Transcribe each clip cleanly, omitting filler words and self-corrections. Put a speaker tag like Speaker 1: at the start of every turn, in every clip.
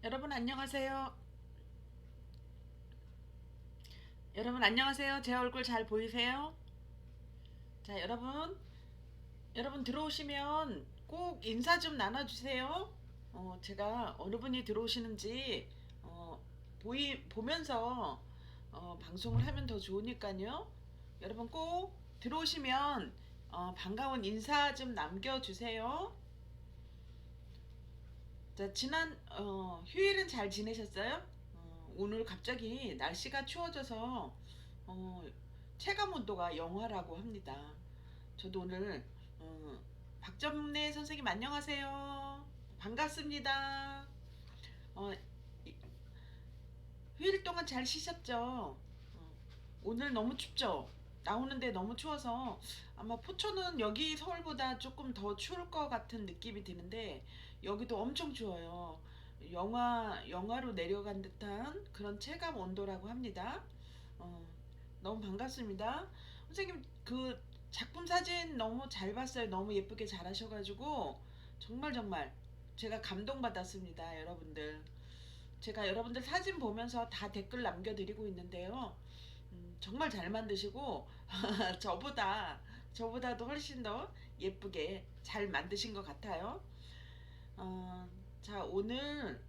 Speaker 1: 여러분 안녕하세요. 여러분 안녕하세요. 제 얼굴 잘 보이세요? 자, 여러분 들어오시면 꼭 인사 좀 나눠주세요. 제가 어느 분이 들어오시는지 보면서 방송을 하면 더 좋으니까요. 여러분 꼭 들어오시면 반가운 인사 좀 남겨주세요. 자, 지난 휴일은 잘 지내셨어요? 오늘 갑자기 날씨가 추워져서 어, 체감 온도가 영하라고 합니다. 저도 오늘 박점래 선생님 안녕하세요. 반갑습니다. 어, 이- 휴일 동안 잘 쉬셨죠? 오늘 너무 춥죠? 나오는데 너무 추워서 아마 포천은 여기 서울보다 조금 더 추울 것 같은 느낌이 드는데 여기도 엄청 추워요. 영하로 내려간 듯한 그런 체감 온도라고 합니다. 어, 너무 반갑습니다. 선생님 그 작품 사진 너무 잘 봤어요. 너무 예쁘게 잘하셔가지고 정말 정말 제가 감동받았습니다. 여러분들. 제가 여러분들 사진 보면서 다 댓글 남겨드리고 있는데요. 정말 잘 만드시고 저보다 저보다도 훨씬 더 예쁘게 잘 만드신 것 같아요. 어, 자, 오늘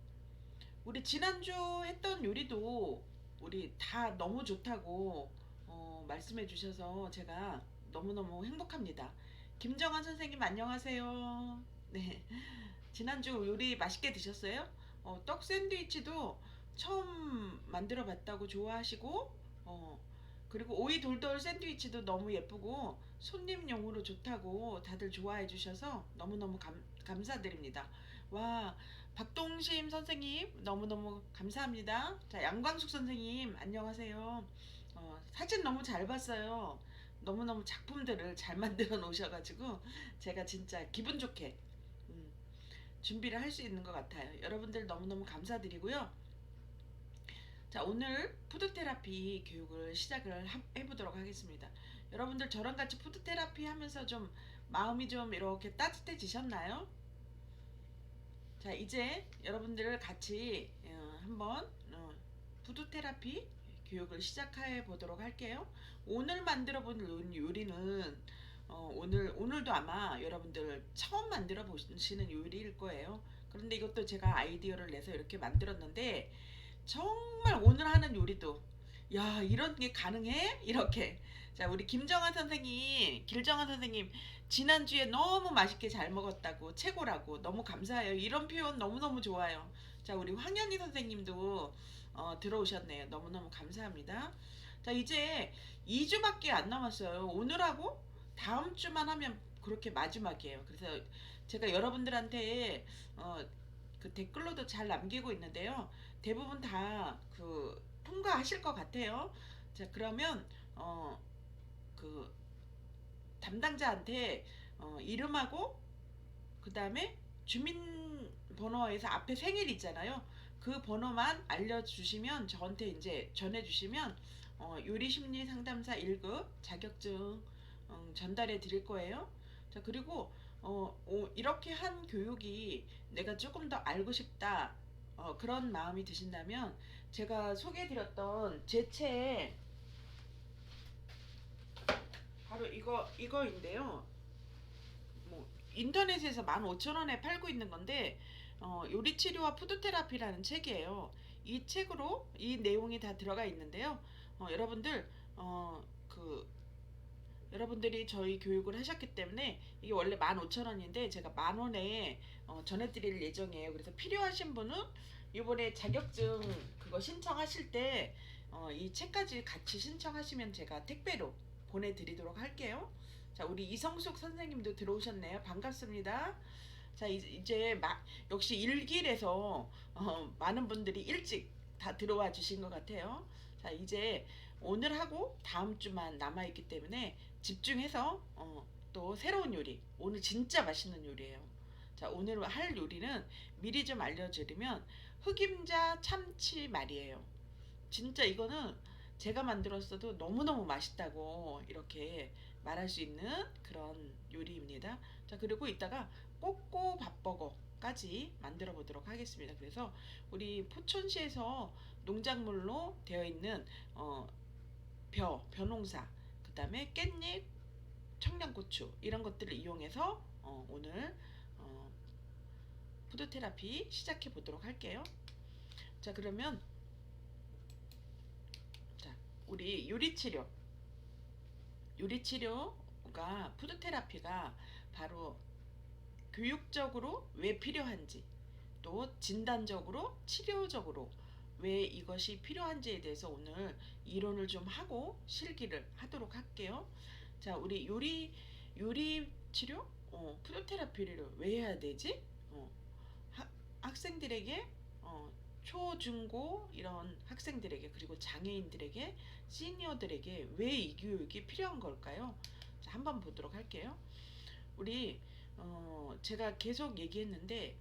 Speaker 1: 우리 지난주 했던 요리도 우리 다 너무 좋다고 말씀해 주셔서 제가 너무너무 행복합니다. 김정환 선생님 안녕하세요. 네. 지난주 요리 맛있게 드셨어요? 떡 샌드위치도 처음 만들어 봤다고 좋아하시고, 그리고 오이 돌돌 샌드위치도 너무 예쁘고 손님용으로 좋다고 다들 좋아해 주셔서 너무너무 감사드립니다. 와, 박동심 선생님 너무너무 감사합니다. 자, 양광숙 선생님 안녕하세요. 사진 너무 잘 봤어요. 너무너무 작품들을 잘 만들어 놓으셔가지고 제가 진짜 기분 좋게 음, 준비를 할 수 있는 것 같아요. 여러분들 너무너무 감사드리고요. 자, 오늘 푸드 테라피 교육을 시작을 해보도록 하겠습니다. 여러분들 저랑 같이 푸드 테라피 하면서 좀 마음이 좀 이렇게 따뜻해지셨나요? 자, 이제 여러분들을 같이 한번 푸드 테라피 교육을 시작해 보도록 할게요. 오늘 만들어 본 요리는 오늘도 아마 여러분들 처음 만들어 보시는 요리일 거예요. 그런데 이것도 제가 아이디어를 내서 이렇게 만들었는데 정말 오늘 하는 요리도 야, 이런 게 가능해? 이렇게. 자, 우리 길정한 선생님, 지난주에 너무 맛있게 잘 먹었다고, 최고라고, 너무 감사해요. 이런 표현 너무너무 좋아요. 자, 우리 황현희 선생님도 들어오셨네요. 너무너무 감사합니다. 자, 이제 2주밖에 안 남았어요. 오늘하고 다음 주만 하면 그렇게 마지막이에요. 그래서 제가 여러분들한테 그 댓글로도 잘 남기고 있는데요. 대부분 다 그 통과하실 것 같아요. 자, 그러면 그 담당자한테 이름하고 그 다음에 주민번호에서 앞에 생일 있잖아요. 그 번호만 알려주시면 저한테 이제 전해주시면 요리심리 상담사 1급 자격증 전달해 드릴 거예요. 자, 그리고 이렇게 한 교육이 내가 조금 더 알고 싶다. 그런 마음이 드신다면 제가 소개해드렸던 제 책 바로 이거인데요. 뭐 인터넷에서 15,000원에 팔고 있는 건데 요리치료와 푸드테라피라는 책이에요. 이 책으로 이 내용이 다 들어가 있는데요. 여러분들 그 여러분들이 저희 교육을 하셨기 때문에 이게 원래 15,000원인데 제가 10,000원에 전해드릴 예정이에요. 그래서 필요하신 분은 이번에 자격증 그거 신청하실 때 이 책까지 같이 신청하시면 제가 택배로 보내드리도록 할게요. 자, 우리 이성숙 선생님도 들어오셨네요. 반갑습니다. 자, 이제 역시 일길에서 많은 분들이 일찍 다 들어와 주신 것 같아요. 자, 이제 오늘 하고 다음 주만 남아있기 때문에 집중해서 또 새로운 요리, 오늘 진짜 맛있는 요리예요. 자, 오늘 할 요리는 미리 좀 알려드리면 흑임자 참치 말이에요. 진짜 이거는 제가 만들었어도 너무너무 맛있다고 이렇게 말할 수 있는 그런 요리입니다. 자, 그리고 이따가 꼬꼬 밥버거 까지 만들어 보도록 하겠습니다. 그래서 우리 포천시에서 농작물로 되어 있는 벼농사, 그 다음에 깻잎, 청양고추 이런 것들을 이용해서 오늘 푸드 테라피 시작해 보도록 할게요. 자, 그러면 자, 우리 요리치료가 푸드 테라피가 바로 교육적으로 왜 필요한지, 또 진단적으로 치료적으로 왜 이것이 필요한지에 대해서 오늘 이론을 좀 하고 실기를 하도록 할게요. 자, 우리 요리 치료, 푸드 테라피를 왜 해야 되지? 학생들에게, 초, 중, 고 이런 학생들에게, 그리고 장애인들에게, 시니어들에게 왜 이 교육이 필요한 걸까요? 자, 한번 보도록 할게요. 우리 제가 계속 얘기했는데,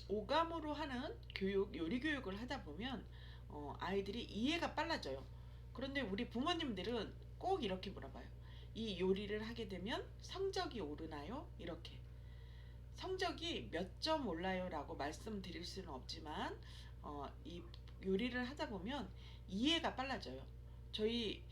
Speaker 1: 오감으로 하는 요리 교육을 하다 보면 아이들이 이해가 빨라져요. 그런데 우리 부모님들은 꼭 이렇게 물어봐요. 이 요리를 하게 되면 성적이 오르나요? 이렇게. 성적이 몇 점 올라요? 라고 말씀드릴 수는 없지만 이 요리를 하다 보면 이해가 빨라져요. 저희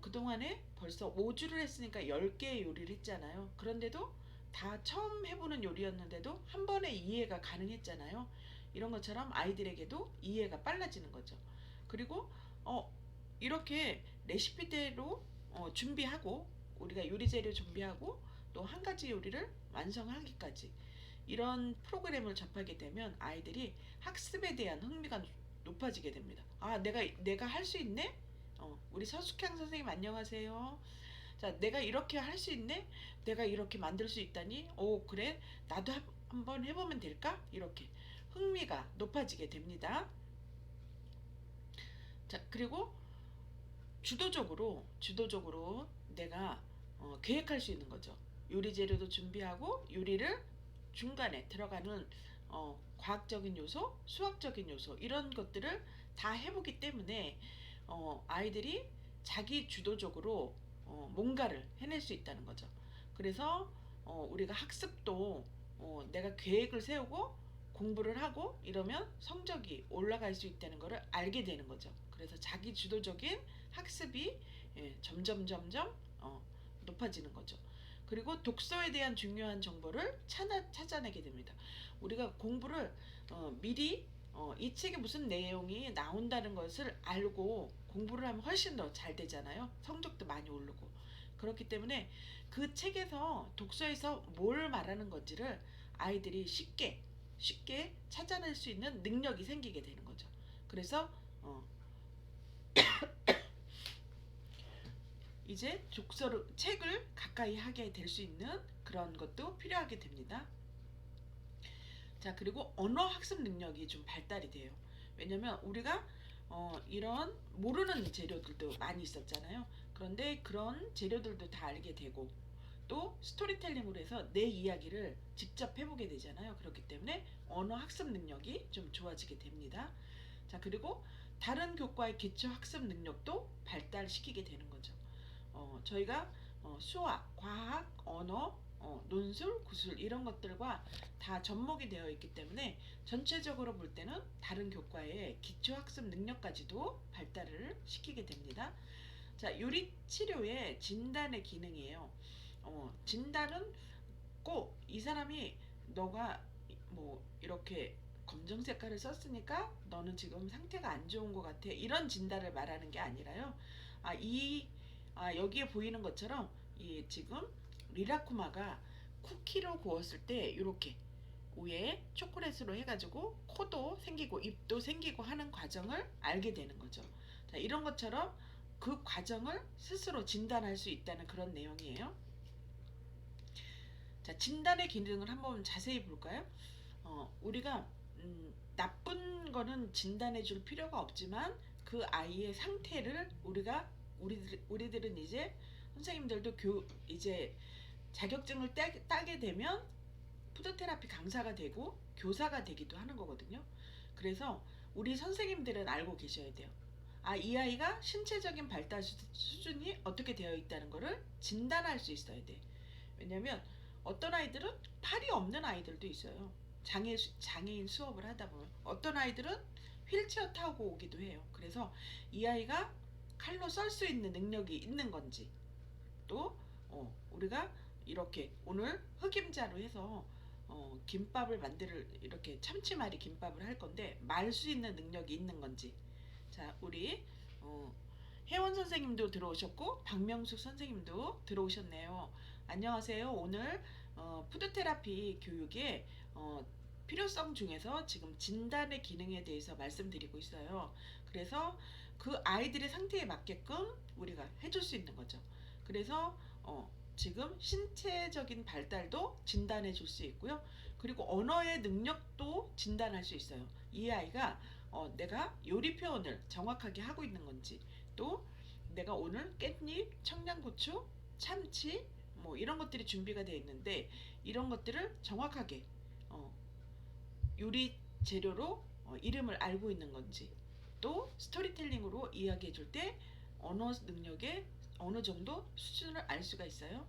Speaker 1: 그동안에 벌써 5주를 했으니까 10개의 요리를 했잖아요. 그런데도 다 처음 해보는 요리였는데도 한 번에 이해가 가능했잖아요. 이런 것처럼 아이들에게도 이해가 빨라지는 거죠. 그리고 이렇게 레시피대로 준비하고, 우리가 요리 재료 준비하고 또 한 가지 요리를 완성하기까지 이런 프로그램을 접하게 되면 아이들이 학습에 대한 흥미가 높아지게 됩니다. 아, 내가 할 수 있네? 우리 서숙향 선생님 안녕하세요. 자, 내가 이렇게 할 수 있네? 내가 이렇게 만들 수 있다니? 오, 그래? 나도 한번 해보면 될까? 이렇게 흥미가 높아지게 됩니다. 자, 그리고 주도적으로 내가 계획할 수 있는 거죠. 요리 재료도 준비하고 요리를 중간에 들어가는 과학적인 요소, 수학적인 요소 이런 것들을 다 해보기 때문에 아이들이 자기 주도적으로 뭔가를 해낼 수 있다는 거죠. 그래서 우리가 학습도 내가 계획을 세우고 공부를 하고 이러면 성적이 올라갈 수 있다는 것을 알게 되는 거죠. 그래서 자기 주도적인 학습이 점점 높아지는 거죠. 그리고 독서에 대한 중요한 정보를 찾아내게 됩니다. 우리가 공부를 미리 이 책에 무슨 내용이 나온다는 것을 알고 공부를 하면 훨씬 더 잘 되잖아요. 성적도 많이 오르고. 그렇기 때문에 그 책에서, 독서에서 뭘 말하는 건지를 아이들이 쉽게 찾아낼 수 있는 능력이 생기게 되는 거죠. 그래서 이제 책을 가까이 하게 될 수 있는 그런 것도 필요하게 됩니다. 자, 그리고 언어 학습 능력이 좀 발달이 돼요. 왜냐면 우리가 이런 모르는 재료들도 많이 있었잖아요. 그런데 그런 재료들도 다 알게 되고, 또 스토리텔링으로 해서 내 이야기를 직접 해보게 되잖아요. 그렇기 때문에 언어 학습 능력이 좀 좋아지게 됩니다. 자, 그리고 다른 교과의 기초 학습 능력도 발달시키게 되는 거죠. 저희가 수학, 과학, 언어, 논술, 구술 이런 것들과 다 접목이 되어 있기 때문에 전체적으로 볼 때는 다른 교과의 기초학습 능력까지도 발달을 시키게 됩니다. 자, 요리 치료의 진단의 기능이에요. 진단은 꼭 이 사람이 너가 뭐 이렇게 검정 색깔을 썼으니까 너는 지금 상태가 안 좋은 것 같아, 이런 진단을 말하는 게 아니라요. 여기에 보이는 것처럼 이 지금 리라쿠마가 쿠키로 구웠을 때 이렇게 위에 초콜릿으로 해가지고 코도 생기고 입도 생기고 하는 과정을 알게 되는 거죠. 자, 이런 것처럼 그 과정을 스스로 진단할 수 있다는 그런 내용이에요. 자, 진단의 기능을 한번 자세히 볼까요? 우리가 나쁜 거는 진단해 줄 필요가 없지만 그 아이의 상태를 우리들은 이제 선생님들도 이제 자격증을 따게 되면 푸드테라피 강사가 되고 교사가 되기도 하는 거거든요. 그래서 우리 선생님들은 알고 계셔야 돼요. 이 아이가 신체적인 발달 수준이 어떻게 되어 있다는 것을 진단할 수 있어야 돼. 왜냐면 어떤 아이들은 팔이 없는 아이들도 있어요. 장애인 수업을 하다 보면 어떤 아이들은 휠체어 타고 오기도 해요. 그래서 이 아이가 칼로 썰 수 있는 능력이 있는 건지, 또 우리가 이렇게 오늘 흑임자로 해서 김밥을 이렇게 참치말이 김밥을 할 건데 말 수 있는 능력이 있는 건지. 자, 우리 어, 혜원 선생님도 들어오셨고 박명숙 선생님도 들어오셨네요. 안녕하세요. 오늘 푸드테라피 교육의 필요성 중에서 지금 진단의 기능에 대해서 말씀드리고 있어요. 그래서 그 아이들의 상태에 맞게끔 우리가 해줄 수 있는 거죠. 그래서 지금 신체적인 발달도 진단해 줄 수 있고요. 그리고 언어의 능력도 진단할 수 있어요. 이 아이가 내가 요리 표현을 정확하게 하고 있는 건지, 또 내가 오늘 깻잎, 청양고추, 참치 뭐 이런 것들이 준비가 되어 있는데 이런 것들을 정확하게 요리 재료로 이름을 알고 있는 건지, 또 스토리텔링으로 이야기해 줄 때 언어 능력의 어느 정도 수준을 알 수가 있어요.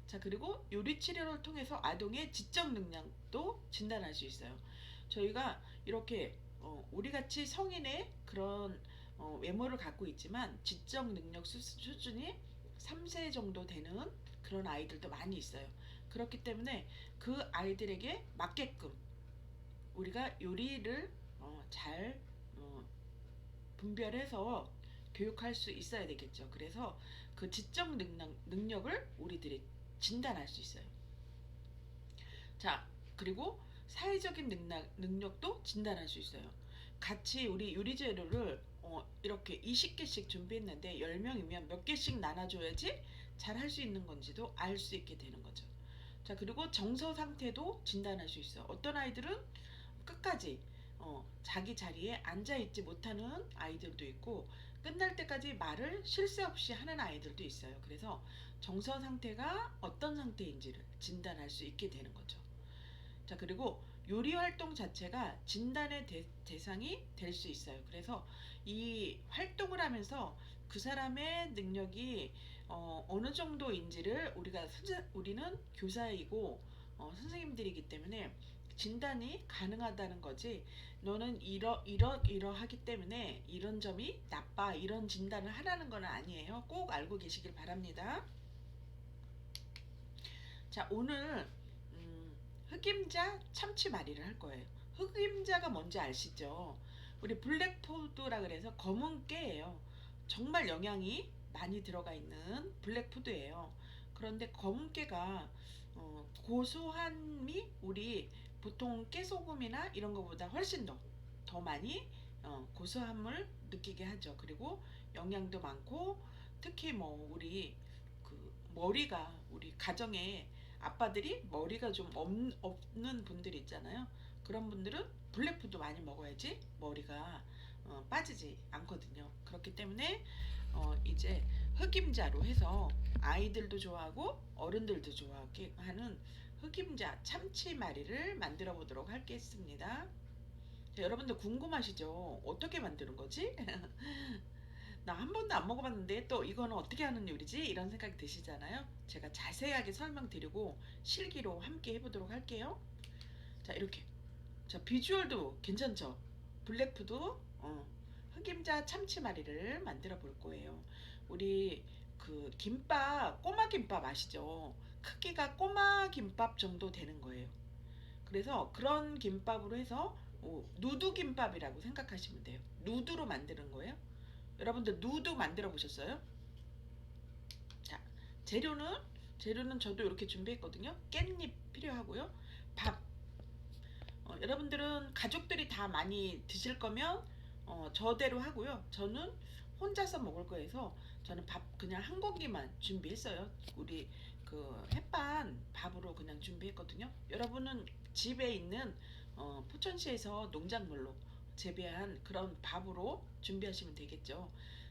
Speaker 1: 자, 그리고 요리 치료를 통해서 아동의 지적 능력도 진단할 수 있어요. 저희가 이렇게 우리 같이 성인의 그런 외모를 갖고 있지만 지적 능력 수준이 3세 정도 되는 그런 아이들도 많이 있어요. 그렇기 때문에 그 아이들에게 맞게끔 우리가 요리를 잘 분별해서 교육할 수 있어야 되겠죠. 그래서 그 지적 능력을 우리들이 진단할 수 있어요. 자, 그리고 사회적인 능력도 진단할 수 있어요. 같이 우리 요리 재료를 이렇게 20개씩 준비했는데 10명이면 몇 개씩 나눠줘야지 잘 할 수 있는 건지도 알 수 있게 되는 거죠. 자, 그리고 정서 상태도 진단할 수 있어요. 어떤 아이들은 끝까지 자기 자리에 앉아있지 못하는 아이들도 있고 끝날 때까지 말을 쉴 새 없이 하는 아이들도 있어요. 그래서 정서 상태가 어떤 상태인지를 진단할 수 있게 되는 거죠. 자, 그리고 요리 활동 자체가 진단의 대상이 될 수 있어요. 그래서 이 활동을 하면서 그 사람의 능력이 어느 정도인지를 우리는 교사이고 선생님들이기 때문에 진단이 가능하다는 거지. 너는 이러하기 때문에 이런 점이 나빠, 이런 진단을 하라는 건 아니에요. 꼭 알고 계시길 바랍니다. 자, 오늘 흑임자 참치말이를 할 거예요. 흑임자가 뭔지 아시죠? 우리 블랙푸드라 그래서 검은 깨예요. 정말 영양이 많이 들어가 있는 블랙푸드예요. 그런데 검은 깨가 고소함이 우리 보통 깨소금이나 이런 것보다 훨씬 더 많이 고소함을 느끼게 하죠. 그리고 영양도 많고, 특히 뭐 우리 머리가, 우리 가정에 아빠들이 머리가 좀 없는 분들 있잖아요. 그런 분들은 블랙푸드 많이 먹어야지 머리가 빠지지 않거든요. 그렇기 때문에 이제 흑임자로 해서 아이들도 좋아하고 어른들도 좋아하게 하는 흑임자 참치말이를 만들어 보도록 하겠습니다. 자, 여러분들 궁금하시죠? 어떻게 만드는 거지? 나 한 번도 안 먹어봤는데 또 이거는 어떻게 하는 요리지? 이런 생각이 드시잖아요. 제가 자세하게 설명드리고 실기로 함께 해보도록 할게요. 자, 이렇게. 자, 비주얼도 괜찮죠? 블랙푸드 흑임자 참치말이를 만들어 볼 거예요. 우리 김밥, 꼬마 김밥 아시죠? 크기가 꼬마 김밥 정도 되는 거예요. 그래서 그런 김밥으로 해서 누드 김밥이라고 생각하시면 돼요. 누드로 만드는 거예요. 여러분들 누드 만들어 보셨어요? 자, 재료는 저도 이렇게 준비했거든요. 깻잎 필요하고요. 밥. 여러분들은 가족들이 다 많이 드실 거면 저대로 하고요. 저는 혼자서 먹을 거여서 저는 밥 그냥 한 공기만 준비했어요. 우리 햇반 밥으로 그냥 준비했거든요. 여러분은 집에 있는 포천시에서 농작물로 재배한 그런 밥으로 준비하시면 되겠죠.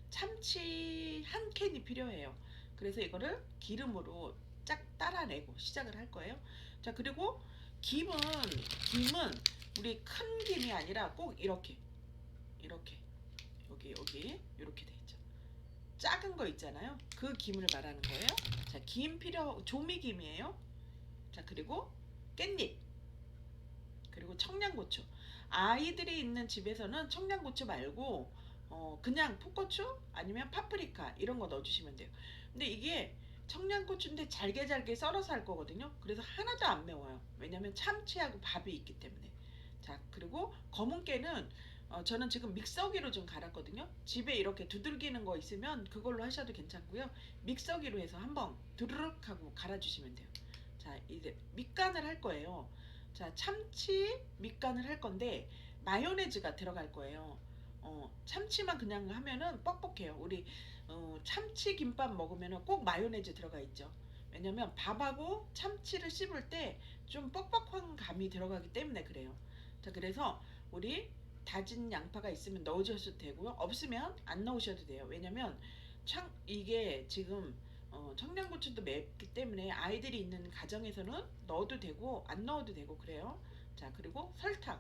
Speaker 1: 참치 한 캔이 필요해요. 그래서 이거를 기름으로 쫙 따라내고 시작을 할 거예요. 자, 그리고 김은 우리 큰 김이 아니라 꼭 이렇게 여기 이렇게 돼 있죠. 작은 거 있잖아요. 그 김을 말하는 거예요. 자, 조미김이에요. 자, 그리고 깻잎. 그리고 청양고추. 아이들이 있는 집에서는 청양고추 말고 그냥 풋고추 아니면 파프리카 이런 거 넣어주시면 돼요. 근데 이게 청양고추인데 잘게 잘게 썰어서 할 거거든요. 그래서 하나도 안 매워요. 왜냐면 참치하고 밥이 있기 때문에. 자, 그리고 검은 깨는 저는 지금 믹서기로 좀 갈았거든요. 집에 이렇게 두들기는 거 있으면 그걸로 하셔도 괜찮고요. 믹서기로 해서 한번 두르륵 하고 갈아주시면 돼요. 자, 이제 밑간을 할 거예요. 자, 참치 밑간을 할 건데 마요네즈가 들어갈 거예요. 참치만 그냥 하면은 뻑뻑해요. 우리 참치 김밥 먹으면은 꼭 마요네즈 들어가 있죠. 왜냐면 밥하고 참치를 씹을 때 좀 뻑뻑한 감이 들어가기 때문에 그래요. 자, 그래서 우리 다진 양파가 있으면 넣으셔도 되고요. 없으면 안 넣으셔도 돼요. 왜냐면 이게 지금 청양고추도 맵기 때문에 아이들이 있는 가정에서는 넣어도 되고 안 넣어도 되고 그래요. 자, 그리고 설탕.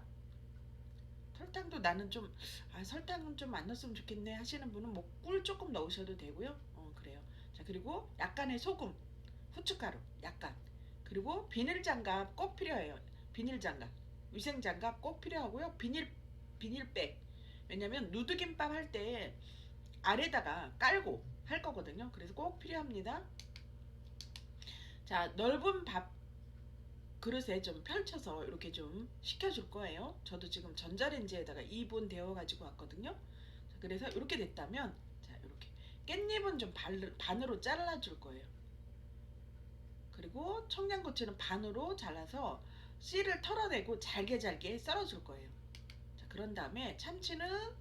Speaker 1: 설탕도 나는 좀 설탕은 좀 안 넣었으면 좋겠네 하시는 분은 뭐 꿀 조금 넣으셔도 되고요. 그래요. 자, 그리고 약간의 소금, 후춧가루 약간. 그리고 비닐장갑 꼭 필요해요. 비닐장갑. 위생장갑 꼭 필요하고요. 비닐백. 왜냐면 누드김밥 할 때 아래다가 깔고 할 거거든요. 그래서 꼭 필요합니다. 자, 넓은 밥 그릇에 좀 펼쳐서 이렇게 좀 식혀줄 거예요. 저도 지금 전자레인지에다가 2분 데워가지고 왔거든요. 자, 그래서 이렇게 됐다면, 자, 이렇게 깻잎은 좀 반으로 잘라줄 거예요. 그리고 청양고추는 반으로 잘라서 씨를 털어내고 잘게 잘게 썰어줄 거예요. 자, 그런 다음에 참치는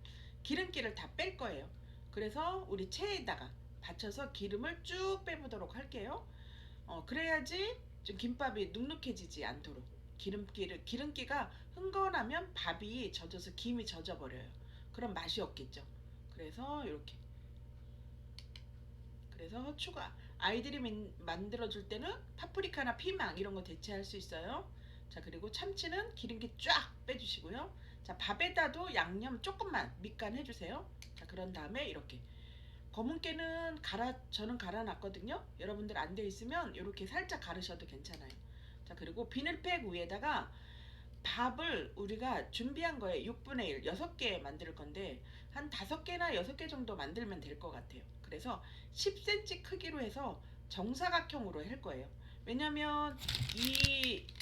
Speaker 1: 기름기를 다 뺄 거예요. 그래서 우리 체에다가 받쳐서 기름을 쭉 빼보도록 할게요. 그래야지 좀 김밥이 눅눅해지지 않도록. 기름기가 흥건하면 밥이 젖어서 김이 젖어버려요. 그럼 맛이 없겠죠. 그래서 이렇게. 그래서 추가. 아이들이 만들어줄 때는 파프리카나 피망 이런 거 대체할 수 있어요. 자, 그리고 참치는 기름기 쫙 빼주시고요. 자, 밥에다도 양념 조금만 밑간 해주세요. 자, 그런 다음에 이렇게. 검은 깨는 저는 갈아놨거든요. 여러분들 안 되어 있으면 이렇게 살짝 갈으셔도 괜찮아요. 자, 그리고 비닐팩 위에다가 밥을 우리가 준비한 거에 6분의 1, 6개 만들 건데 한 5개나 6개 정도 만들면 될 것 같아요. 그래서 10cm 크기로 해서 정사각형으로 할 거예요. 왜냐면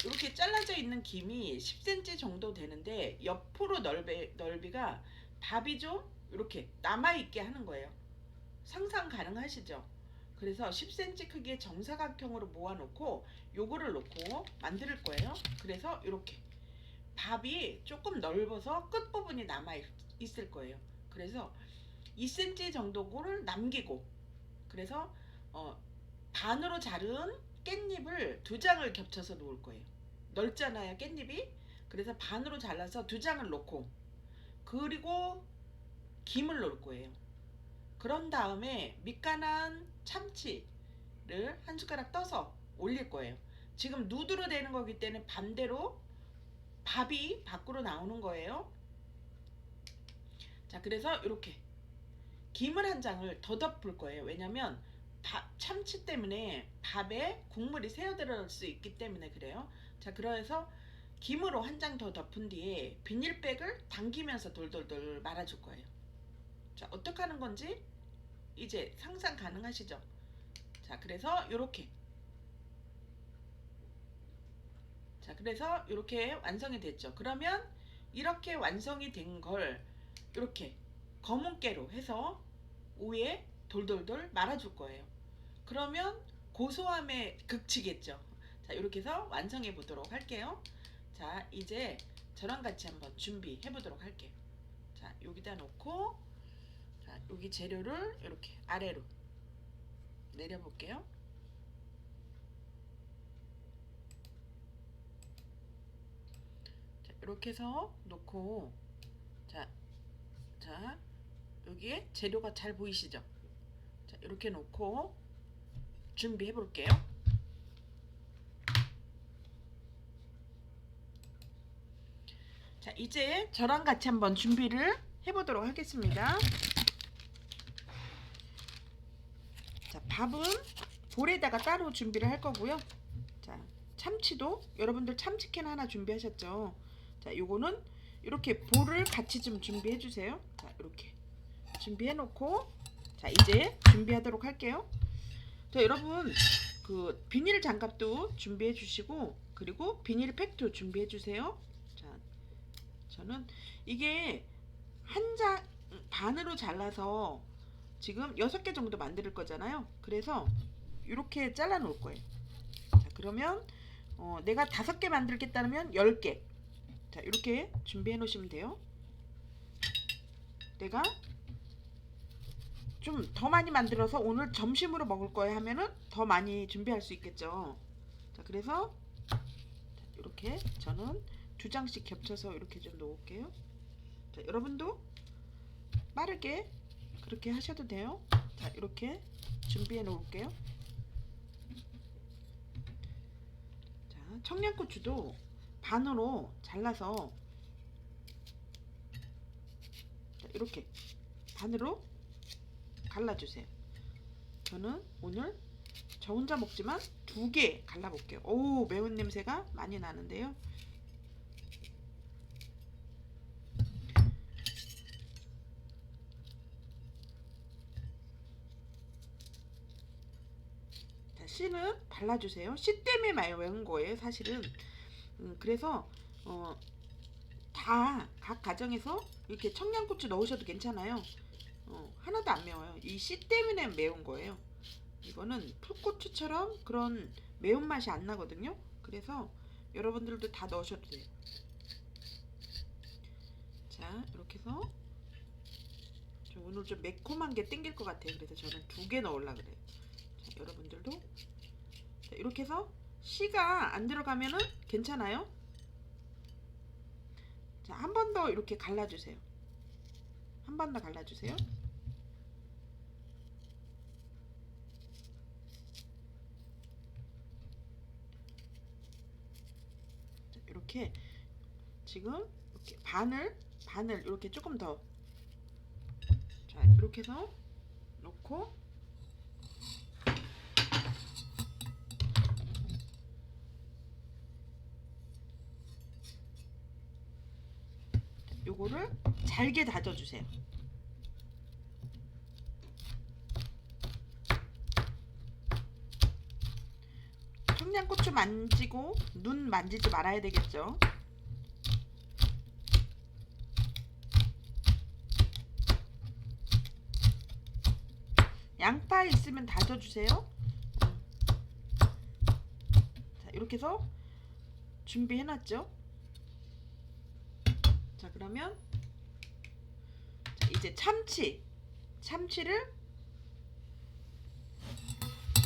Speaker 1: 이렇게 잘라져 있는 김이 10cm 정도 되는데 옆으로 넓이가 밥이 좀 이렇게 남아있게 하는 거예요. 상상 가능하시죠? 그래서 10cm 크기의 정사각형으로 모아놓고 요거를 놓고 만들 거예요. 그래서 이렇게 밥이 조금 넓어서 끝부분이 남아 있을 거예요. 그래서 2cm 정도를 남기고 그래서 반으로 자른 깻잎을 2장을 겹쳐서 놓을 거예요. 넓잖아요, 깻잎이. 그래서 반으로 잘라서 2장을 놓고 그리고 김을 넣을 거예요. 그런 다음에 밑간한 참치를 한 숟가락 떠서 올릴 거예요. 지금 누드로 되는 거기 때문에 반대로 밥이 밖으로 나오는 거예요. 자, 그래서 이렇게 김을 한 장을 더 덮을 거예요. 왜냐면 참치 때문에 밥에 국물이 새어들어갈 수 있기 때문에 그래요. 자, 그래서 김으로 한 장 더 덮은 뒤에 비닐백을 당기면서 돌돌돌 말아줄 거예요. 자, 어떻게 하는 건지 이제 상상 가능하시죠? 자, 그래서 이렇게. 자, 그래서 이렇게 완성이 됐죠. 그러면 이렇게 완성이 된 걸 이렇게 검은깨로 해서 위에 돌돌돌 말아줄 거예요. 그러면 고소함의 극치겠죠. 자, 이렇게 해서 완성해 보도록 할게요. 자, 이제 저랑 같이 한번 준비해 보도록 할게요. 자, 여기다 놓고 자, 여기 재료를 이렇게 아래로 내려볼게요. 자, 이렇게 해서 놓고 자, 여기에 재료가 잘 보이시죠? 자, 이렇게 놓고 준비해 볼게요. 자, 이제 저랑 같이 한번 준비를 해보도록 하겠습니다. 자, 밥은 볼에다가 따로 준비를 할 거고요. 자, 참치도 여러분들 참치캔 하나 준비하셨죠? 자, 요거는 이렇게 볼을 같이 좀 준비해 주세요. 자, 이렇게 준비해 놓고, 자, 이제 준비하도록 할게요. 자, 여러분, 그 비닐 장갑도 준비해 주시고, 그리고 비닐 팩도 준비해 주세요. 자, 저는 이게 한 장 반으로 잘라서 지금 6개 정도 만들 거잖아요. 그래서 이렇게 잘라 놓을 거예요. 자, 그러면 내가 5개 만들겠다면 10개. 자, 이렇게 준비해 놓으시면 돼요. 내가 좀 더 많이 만들어서 오늘 점심으로 먹을 거예요 하면은 더 많이 준비할 수 있겠죠. 자, 그래서 이렇게 저는 2장씩 겹쳐서 이렇게 좀 놓을게요. 자, 여러분도 빠르게 그렇게 하셔도 돼요. 자, 이렇게 준비해 놓을게요. 자, 청양고추도 반으로 잘라서, 자, 이렇게 반으로 갈라주세요. 저는 오늘 저 혼자 먹지만 2개 갈라볼게요. 오, 매운 냄새가 많이 나는데요. 자, 씨는 발라주세요. 씨 때문에 매운 거예요, 사실은. 그래서 다 각 가정에서 이렇게 청양고추 넣으셔도 괜찮아요. 하나도 안 매워요. 이 씨 때문에 매운 거예요. 이거는 풀고추처럼 그런 매운맛이 안 나거든요. 그래서 여러분들도 다 넣으셔도 돼요. 자, 이렇게 해서 저 오늘 좀 매콤한 게 땡길 것 같아요. 그래서 저는 2개 넣으려고 그래요. 자, 여러분들도 자, 이렇게 해서 씨가 안 들어가면은 괜찮아요. 자, 한 번 더 이렇게 갈라주세요. 한 번 더 갈라주세요. 자, 이렇게 지금 이렇게 반을 이렇게 조금 더, 자, 이렇게 해서 놓고, 요거를 잘게 다져주세요. 청양고추 만지고 눈 만지지 말아야 되겠죠. 양파 있으면 다져주세요. 자, 이렇게 해서 준비해놨죠. 자, 그러면 이제 참치를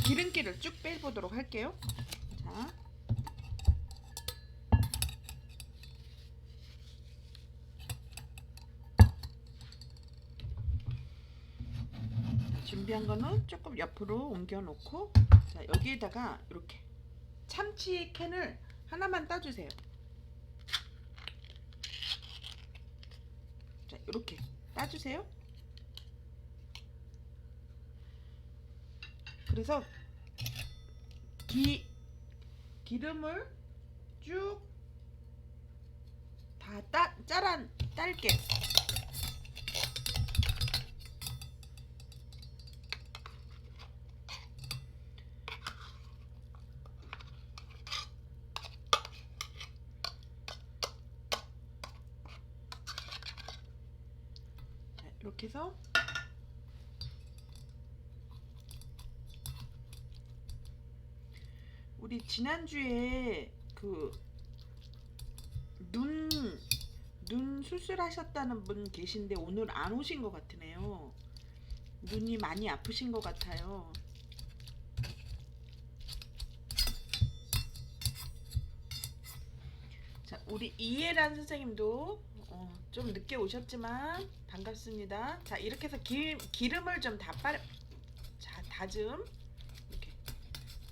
Speaker 1: 기름기를 쭉 빼보도록 할게요. 자, 준비한 거는 조금 옆으로 옮겨 놓고, 자, 여기에다가 이렇게 참치 캔을 하나만 따주세요. 자, 이렇게 따주세요. 그래서 기름을 쭉 다 딸게. 자, 이렇게 해서 우리 지난주에 그 눈 수술하셨다는 분 계신데 오늘 안 오신 것 같으네요. 눈이 많이 아프신 것 같아요. 자, 우리 이해란 선생님도 좀 늦게 오셨지만 반갑습니다. 자, 이렇게 해서 기름을 좀 다듬 이렇게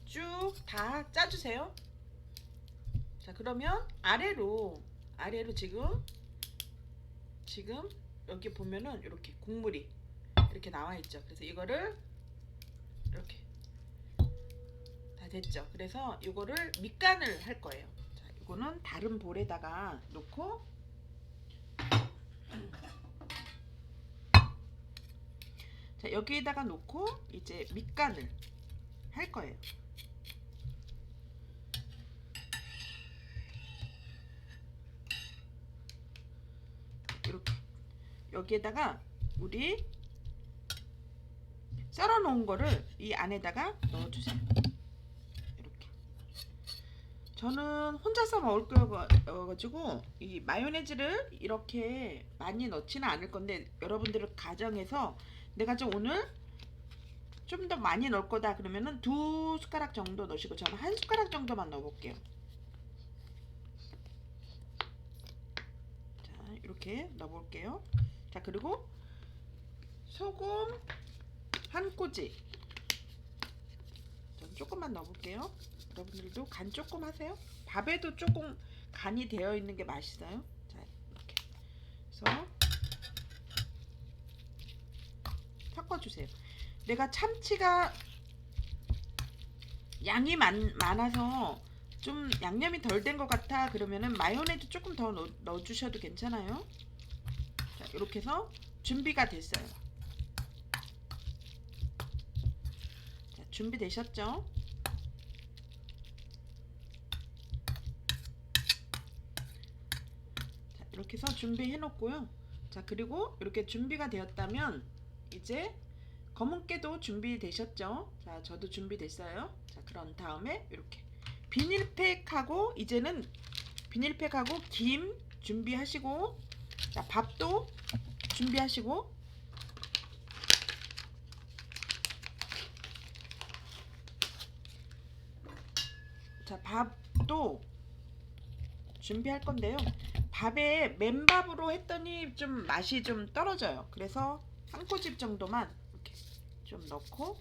Speaker 1: 쭉 다 짜주세요. 자, 그러면 아래로 지금 여기 보면은 이렇게 국물이 이렇게 나와 있죠. 그래서 이거를 이렇게 다 됐죠. 그래서 이거를 밑간을 할 거예요. 자, 요거는 다른 볼에다가 놓고, 자, 여기에다가 놓고 이제 밑간을 할 거예요. 이렇게 여기에다가 우리 썰어 놓은 거를 이 안에다가 넣어주세요. 이렇게. 저는 혼자서 먹을 거여가지고 이 마요네즈를 이렇게 많이 넣지는 않을 건데, 여러분들 가정에서 내가 좀 오늘 좀 더 많이 넣을 거다 그러면은 2숟가락 정도 넣으시고, 저는 1숟가락 정도만 넣어 볼게요. 자, 이렇게 넣어 볼게요. 자, 그리고 소금 한 꼬지, 전 조금만 넣어 볼게요. 여러분들도 간 조금 하세요. 밥에도 조금 간이 되어 있는 게 맛있어요. 자, 이렇게 해서 섞어주세요. 내가 참치가 양이 많아서 좀 양념이 덜 된 것 같아 그러면은 마요네즈 조금 더 넣어주셔도 괜찮아요. 자, 이렇게 해서 준비가 됐어요. 자, 준비되셨죠? 자, 이렇게 해서 준비해 놓고요. 자, 그리고 이렇게 준비가 되었다면 이제 검은깨도 준비되셨죠? 자, 저도 준비됐어요. 자, 그런 다음에 이렇게 비닐팩하고, 이제는 비닐팩하고 김 준비하시고, 자, 밥도 준비하시고, 자, 밥도 준비할 건데요. 밥에 맨밥으로 했더니 좀 맛이 좀 떨어져요. 그래서 한 꼬집 정도만 이렇게 좀 넣고,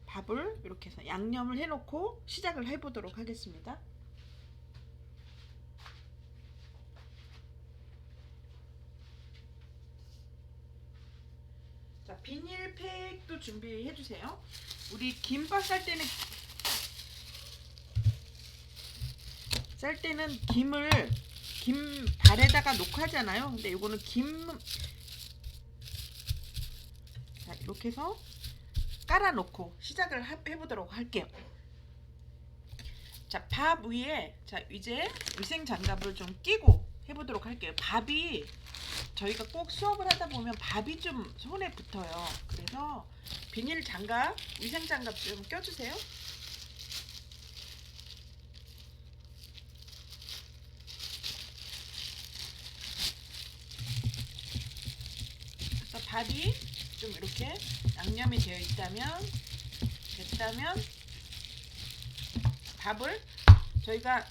Speaker 1: 밥을 이렇게 해서 양념을 해놓고 시작을 해보도록 하겠습니다. 자, 비닐팩도 준비해 주세요. 우리 김밥 쌀 때는 김발에다가 놓고 하잖아요. 근데 이거는 자, 이렇게 해서 깔아놓고 시작을 해보도록 할게요. 자, 밥 위에, 자, 이제 위생 장갑을 좀 끼고 해보도록 할게요. 밥이, 저희가 꼭 수업을 하다 보면 밥이 좀 손에 붙어요. 그래서 비닐 장갑, 위생 장갑 좀 껴주세요. 그래서 밥이 좀 이렇게 양념이 되어 됐다면 밥을 저희가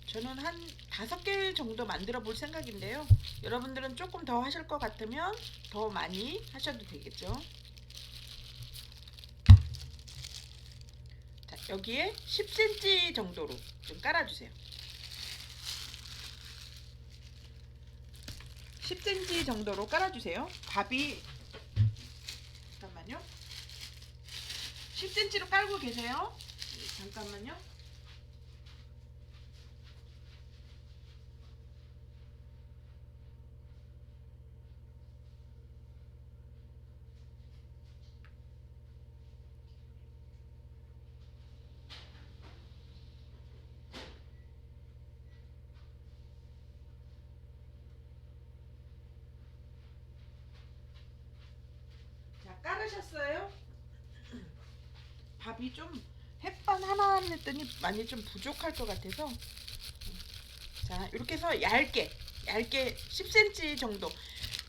Speaker 1: 저는 한 5개 정도 만들어 볼 생각인데요. 여러분들은 조금 더 하실 것 같으면 더 많이 하셔도 되겠죠. 자, 여기에 10cm 정도로 좀 깔아주세요. 10cm 정도로 깔아주세요. 밥이, 잠깐만요. 10cm로 깔고 계세요. 잠깐만요. 자, 깔으셨어요? 밥이 좀 햇반 하나 했더니 많이 좀 부족할 것 같아서, 자, 이렇게 해서 얇게 10cm 정도,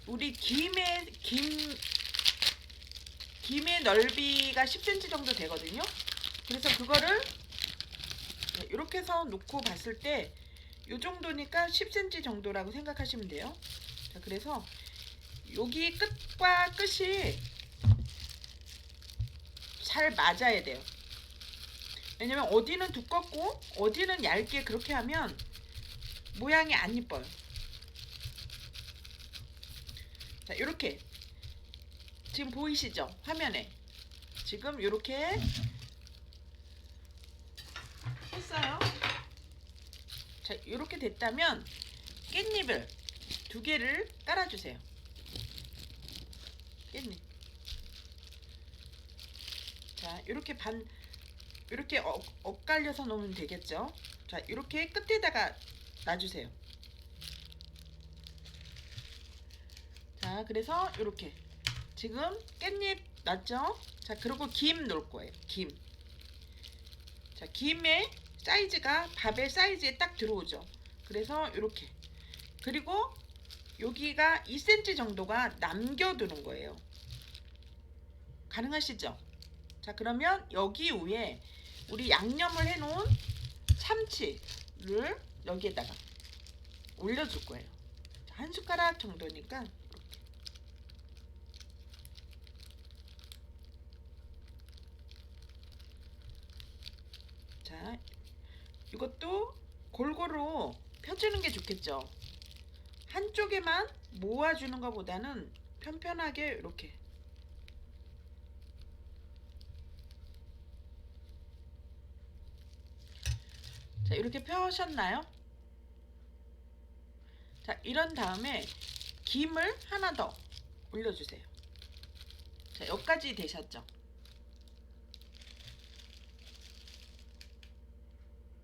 Speaker 1: 우리 김의 넓이가 10cm 정도 되거든요. 그래서 그거를 이렇게 해서 놓고 봤을 때 이 정도니까 10cm 정도라고 생각하시면 돼요. 자, 그래서 여기 끝과 끝이 잘 맞아야 돼요. 왜냐면 어디는 두껍고 어디는 얇게, 그렇게 하면 모양이 안 이뻐요. 자, 이렇게 지금 보이시죠? 화면에 지금 이렇게 했어요. 자, 이렇게 됐다면 깻잎을 2개를 깔아주세요. 깻잎. 자, 이렇게 이렇게 엇갈려서 놓으면 되겠죠. 자, 이렇게 끝에다가 놔주세요. 자, 그래서 이렇게 지금 깻잎 놨죠. 자, 그리고 김 넣을 거예요. 김. 자, 김의 사이즈가 밥의 사이즈에 딱 들어오죠. 그래서 이렇게. 그리고 여기가 2cm 정도가 남겨두는 거예요. 가능하시죠? 자, 그러면 여기 위에 우리 양념을 해놓은 참치를 여기에다가 올려줄 거예요. 자, 1숟가락 정도니까 이렇게. 자, 이것도 골고루 펴주는 게 좋겠죠. 한쪽에만 모아주는 것보다는 편편하게 이렇게. 자, 이렇게 펴셨나요? 자, 이런 다음에 김을 하나 더 올려주세요. 자, 여기까지 되셨죠?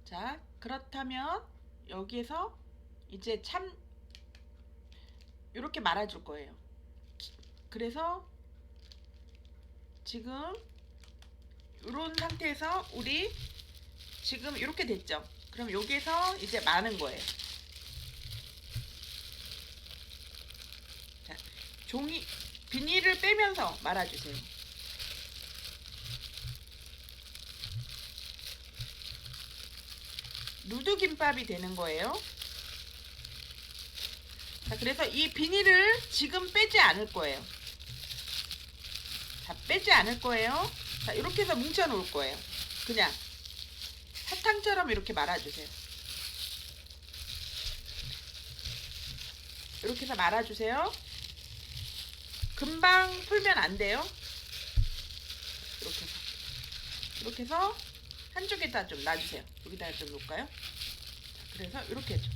Speaker 1: 자, 그렇다면 여기에서 이제 이렇게 말아줄 거예요. 그래서 지금 이런 상태에서 우리 지금 이렇게 됐죠? 그럼 여기에서 이제 마는 거예요. 자, 비닐을 빼면서 말아주세요. 누드김밥이 되는 거예요. 자, 그래서 이 비닐을 지금 빼지 않을 거예요. 자, 빼지 않을 거예요. 자, 이렇게 해서 뭉쳐 놓을 거예요. 그냥 사탕처럼 이렇게 말아주세요. 이렇게 해서 말아주세요. 금방 풀면 안 돼요. 이렇게 해서 한쪽에다 좀 놔주세요. 여기다가 좀 놓을까요? 자, 그래서 이렇게 해줘.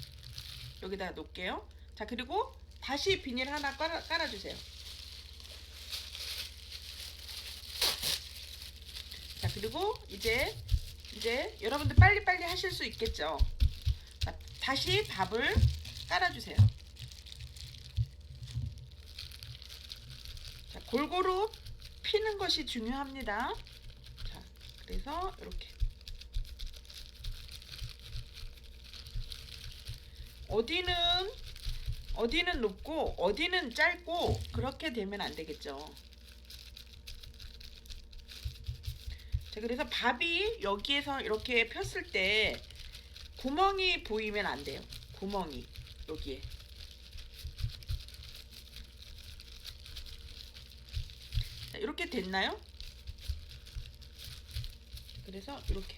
Speaker 1: 여기다가 놓을게요. 자, 그리고 다시 비닐 하나 깔아주세요. 자, 그리고 이제 여러분들 빨리빨리 하실 수 있겠죠. 자, 다시 밥을 깔아주세요. 자, 골고루 피는 것이 중요합니다. 자, 그래서 이렇게 어디는 높고 어디는 짧고 그렇게 되면 안 되겠죠. 자, 그래서 밥이 여기에서 이렇게 폈을 때 구멍이 보이면 안 돼요. 구멍이 여기에. 자, 이렇게 됐나요? 그래서 이렇게.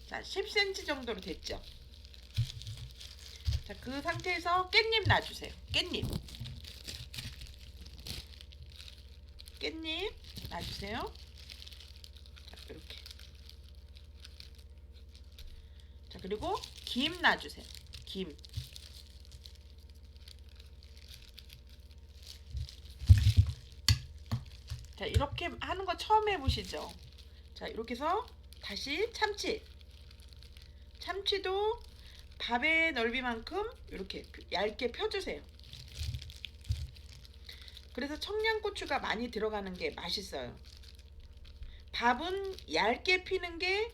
Speaker 1: 자, 10cm 정도로 됐죠. 자, 그 상태에서 깻잎 놔주세요. 깻잎 놔주세요. 자, 이렇게. 자, 그리고 김 놔주세요. 김. 자, 이렇게 하는 거 처음 해보시죠? 자, 이렇게 해서 다시 참치도 밥의 넓이만큼 이렇게 얇게 펴주세요. 그래서 청양고추가 많이 들어가는 게 맛있어요. 밥은 얇게 피는 게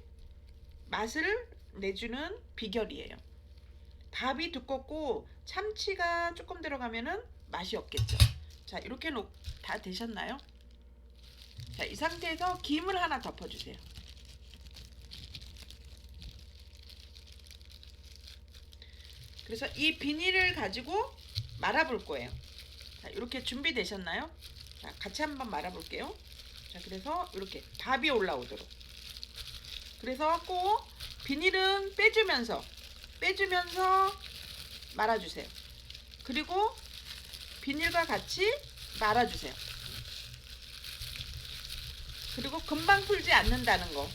Speaker 1: 맛을 내주는 비결이에요. 밥이 두껍고 참치가 조금 들어가면은 맛이 없겠죠. 자, 이렇게 다 되셨나요? 자, 이 상태에서 김을 하나 덮어주세요. 그래서 이 비닐을 가지고 말아볼 거예요. 자, 이렇게 준비되셨나요? 자, 같이 한번 말아볼게요. 자, 그래서 이렇게 밥이 올라오도록. 그래서 꼭 비닐은 빼주면서 말아주세요. 그리고 비닐과 같이 말아주세요. 그리고 금방 풀지 않는다는 거.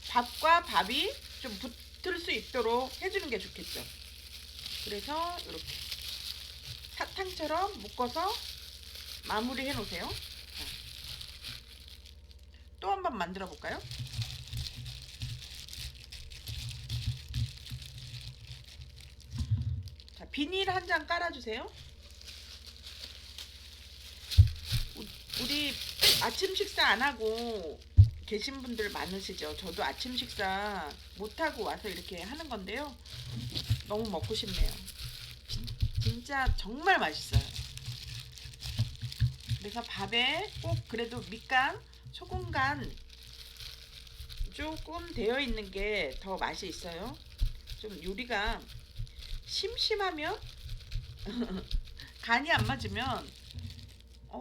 Speaker 1: 밥과 밥이 좀 붙을 수 있도록 해주는 게 좋겠죠. 그래서 이렇게 사탕처럼 묶어서 마무리 해 놓으세요. 또 한 번 만들어 볼까요? 자, 비닐 한 장 깔아주세요. 우리 아침 식사 안 하고 계신 분들 많으시죠? 저도 아침 식사 못 하고 와서 이렇게 하는 건데요. 너무 먹고 싶네요. 진짜 정말 맛있어요. 그래서 밥에 꼭 그래도 밑간, 소금간 조금 되어 있는 게 더 맛이 있어요. 좀 요리가 심심하면 간이 안 맞으면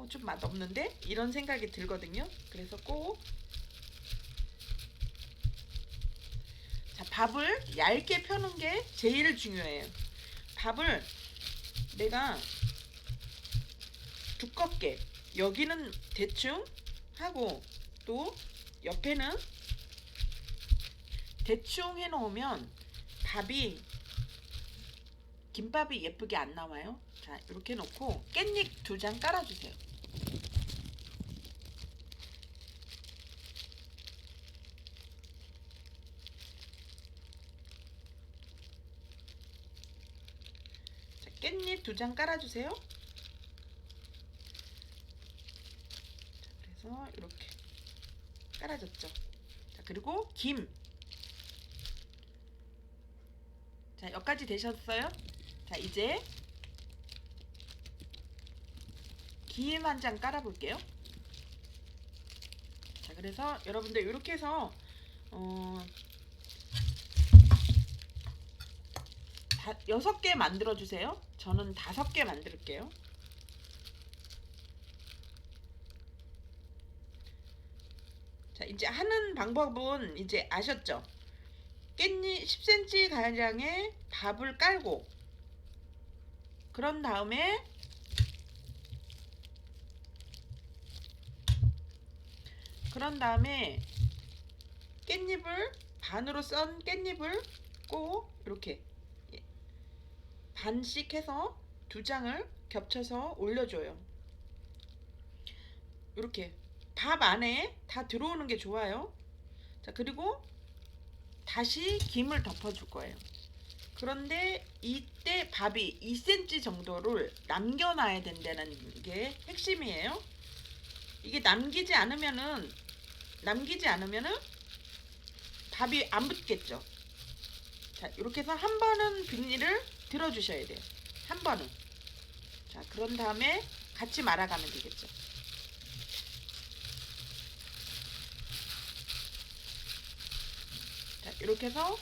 Speaker 1: 좀 맛없는데? 이런 생각이 들거든요. 그래서 꼭 자, 밥을 얇게 펴는 게 제일 중요해요. 밥을 내가 두껍게 여기는 대충 하고 또 옆에는 대충 해놓으면 김밥이 예쁘게 안 나와요. 자, 이렇게 놓고 깻잎 2장 깔아주세요. 자, 깻잎 2장 깔아주세요. 자, 그래서 이렇게 깔아줬죠. 자, 그리고 김. 자, 여기까지 되셨어요? 자, 이제 김 한 장 깔아볼게요. 자, 그래서 여러분들 이렇게 해서 6개 만들어주세요. 저는 5개 만들게요. 자, 이제 하는 방법은 이제 아셨죠? 깻잎 10cm 가량의 밥을 깔고 그런 다음에 깻잎을 반으로 썬 깻잎을 꼭 이렇게 반씩 해서 2장을 겹쳐서 올려줘요. 이렇게 밥 안에 다 들어오는 게 좋아요. 자, 그리고 다시 김을 덮어줄 거예요. 그런데 이때 밥이 2cm 정도를 남겨놔야 된다는 게 핵심이에요. 이게 남기지 않으면은 밥이 안 붙겠죠. 자, 이렇게 해서 한 번은 비닐을 들어주셔야 돼요. 한 번은. 자, 그런 다음에 같이 말아가면 되겠죠. 자, 이렇게 해서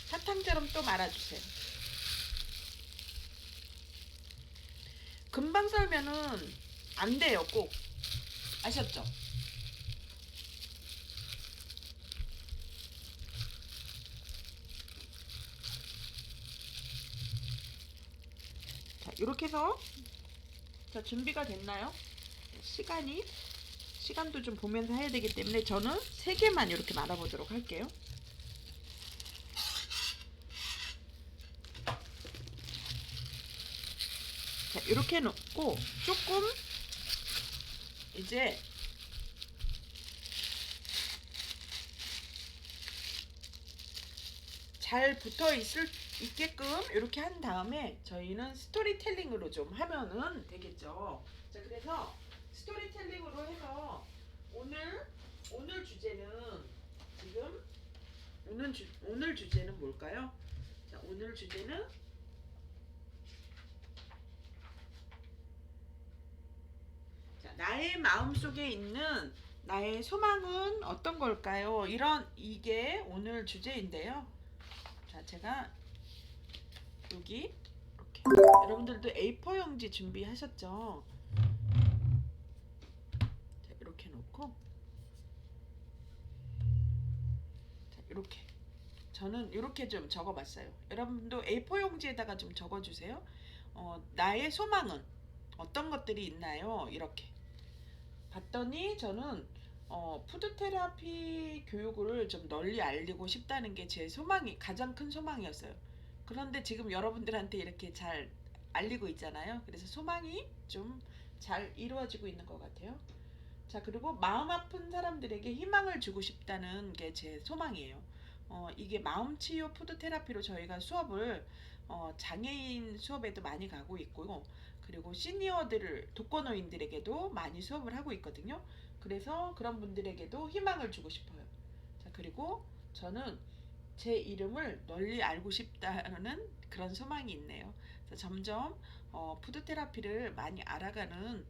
Speaker 1: 사탕처럼 또 말아주세요. 금방 썰면은 안 돼요, 꼭. 아셨죠? 자, 이렇게 해서 자, 준비가 됐나요? 시간도 좀 보면서 해야 되기 때문에 저는 3개만 이렇게 말아보도록 할게요. 자, 이렇게 놓고 조금 이제 잘 붙어 있게끔 이렇게 한 다음에 저희는 스토리텔링으로 좀 하면은 되겠죠. 자, 그래서 스토리텔링으로 해서 오늘 주제는 지금 오늘 주제는 뭘까요? 자, 오늘 주제는 자, 나의 마음속에 있는 나의 소망은 어떤 걸까요? 이게 오늘 주제인데요. 자, 제가 여기 이렇게 여러분들도 A4 용지 준비하셨죠? 자, 이렇게 놓고 자, 이렇게 저는 이렇게 좀 적어봤어요. 여러분도 A4 용지에다가 좀 적어주세요. 나의 소망은 어떤 것들이 있나요? 이렇게 봤더니 저는 푸드 테라피 교육을 좀 널리 알리고 싶다는 게 제 소망이 가장 큰 소망이었어요. 그런데 지금 여러분들한테 이렇게 잘 알리고 있잖아요. 그래서 소망이 좀 잘 이루어지고 있는 것 같아요. 자, 그리고 마음 아픈 사람들에게 희망을 주고 싶다는 게 제 소망이에요. 이게 마음치유 푸드 테라피로 저희가 수업을 장애인 수업에도 많이 가고 있고요. 그리고 시니어들을 독거노인들에게도 많이 수업을 하고 있거든요. 그래서 그런 분들에게도 희망을 주고 싶어요. 자, 그리고 저는 제 이름을 널리 알고 싶다는 그런 소망이 있네요. 그래서 점점 푸드 테라피를 많이 알아가는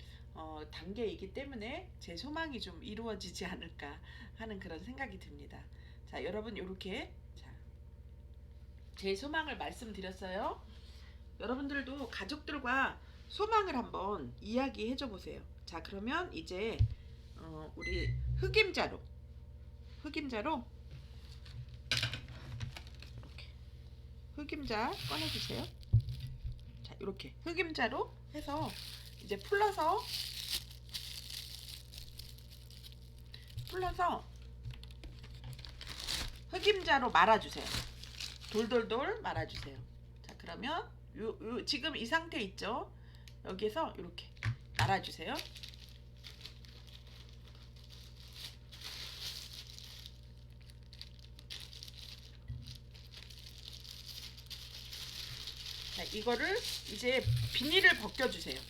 Speaker 1: 단계이기 때문에 제 소망이 좀 이루어지지 않을까 하는 그런 생각이 듭니다. 자, 여러분 이렇게 제 소망을 말씀드렸어요. 여러분들도 가족들과 소망을 한번 이야기해 줘 보세요. 자, 그러면 이제 우리 흑임자로 이렇게 흑임자 꺼내주세요. 자, 이렇게 흑임자로 해서 이제 풀러서 흑임자로 말아주세요. 돌돌돌 말아주세요. 자, 그러면 지금 이 상태 있죠? 여기에서 이렇게 말아주세요. 자, 이거를 이제 비닐을 벗겨주세요.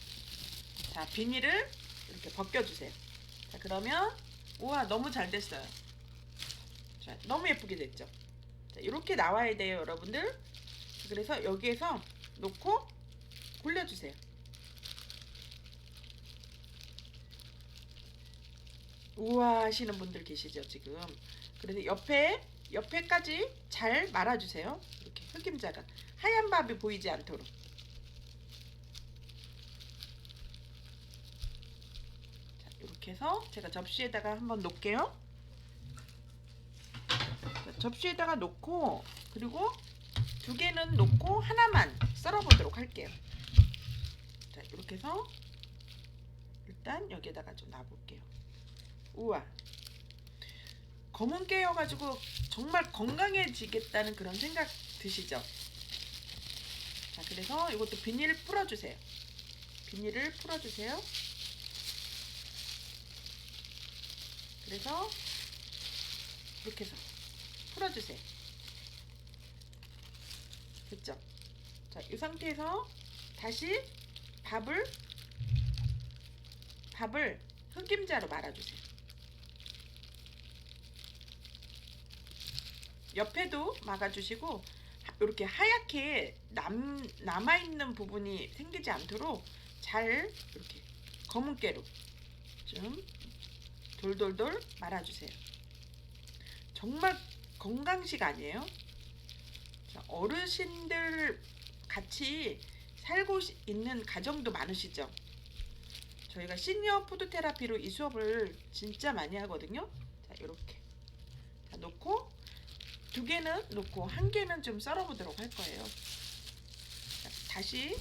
Speaker 1: 자, 비닐을 이렇게 벗겨주세요. 자, 그러면 우와, 너무 잘 됐어요. 자, 너무 예쁘게 됐죠? 자, 이렇게 나와야 돼요, 여러분들. 그래서 여기에서 놓고 골려주세요. 우와 하시는 분들 계시죠, 지금. 그래서 옆에까지 잘 말아주세요. 이렇게 흑임자가 하얀 밥이 보이지 않도록. 자, 이렇게 해서 제가 접시에다가 한번 놓을게요. 자, 접시에다가 놓고, 그리고 2개는 놓고 하나만 썰어보도록 할게요. 자, 이렇게 해서 일단 여기에다가 좀 놔볼게요. 우와, 검은 깨여가지고 정말 건강해지겠다는 그런 생각 드시죠? 자, 그래서 이것도 비닐을 풀어주세요. 비닐을 풀어주세요. 그래서 이렇게 해서 풀어주세요. 됐죠? 자, 이 상태에서 다시 밥을 흑임자로 말아주세요. 옆에도 막아주시고 이렇게 하얗게 남아있는 부분이 생기지 않도록 잘 이렇게 검은깨로 좀 돌돌돌 말아주세요. 정말 건강식 아니에요? 자, 어르신들 같이 살고 있는 가정도 많으시죠? 저희가 시니어 푸드 테라피로 이 수업을 진짜 많이 하거든요. 자, 이렇게 자, 놓고 2개는 놓고 1개는 좀 썰어보도록 할 거예요. 자, 다시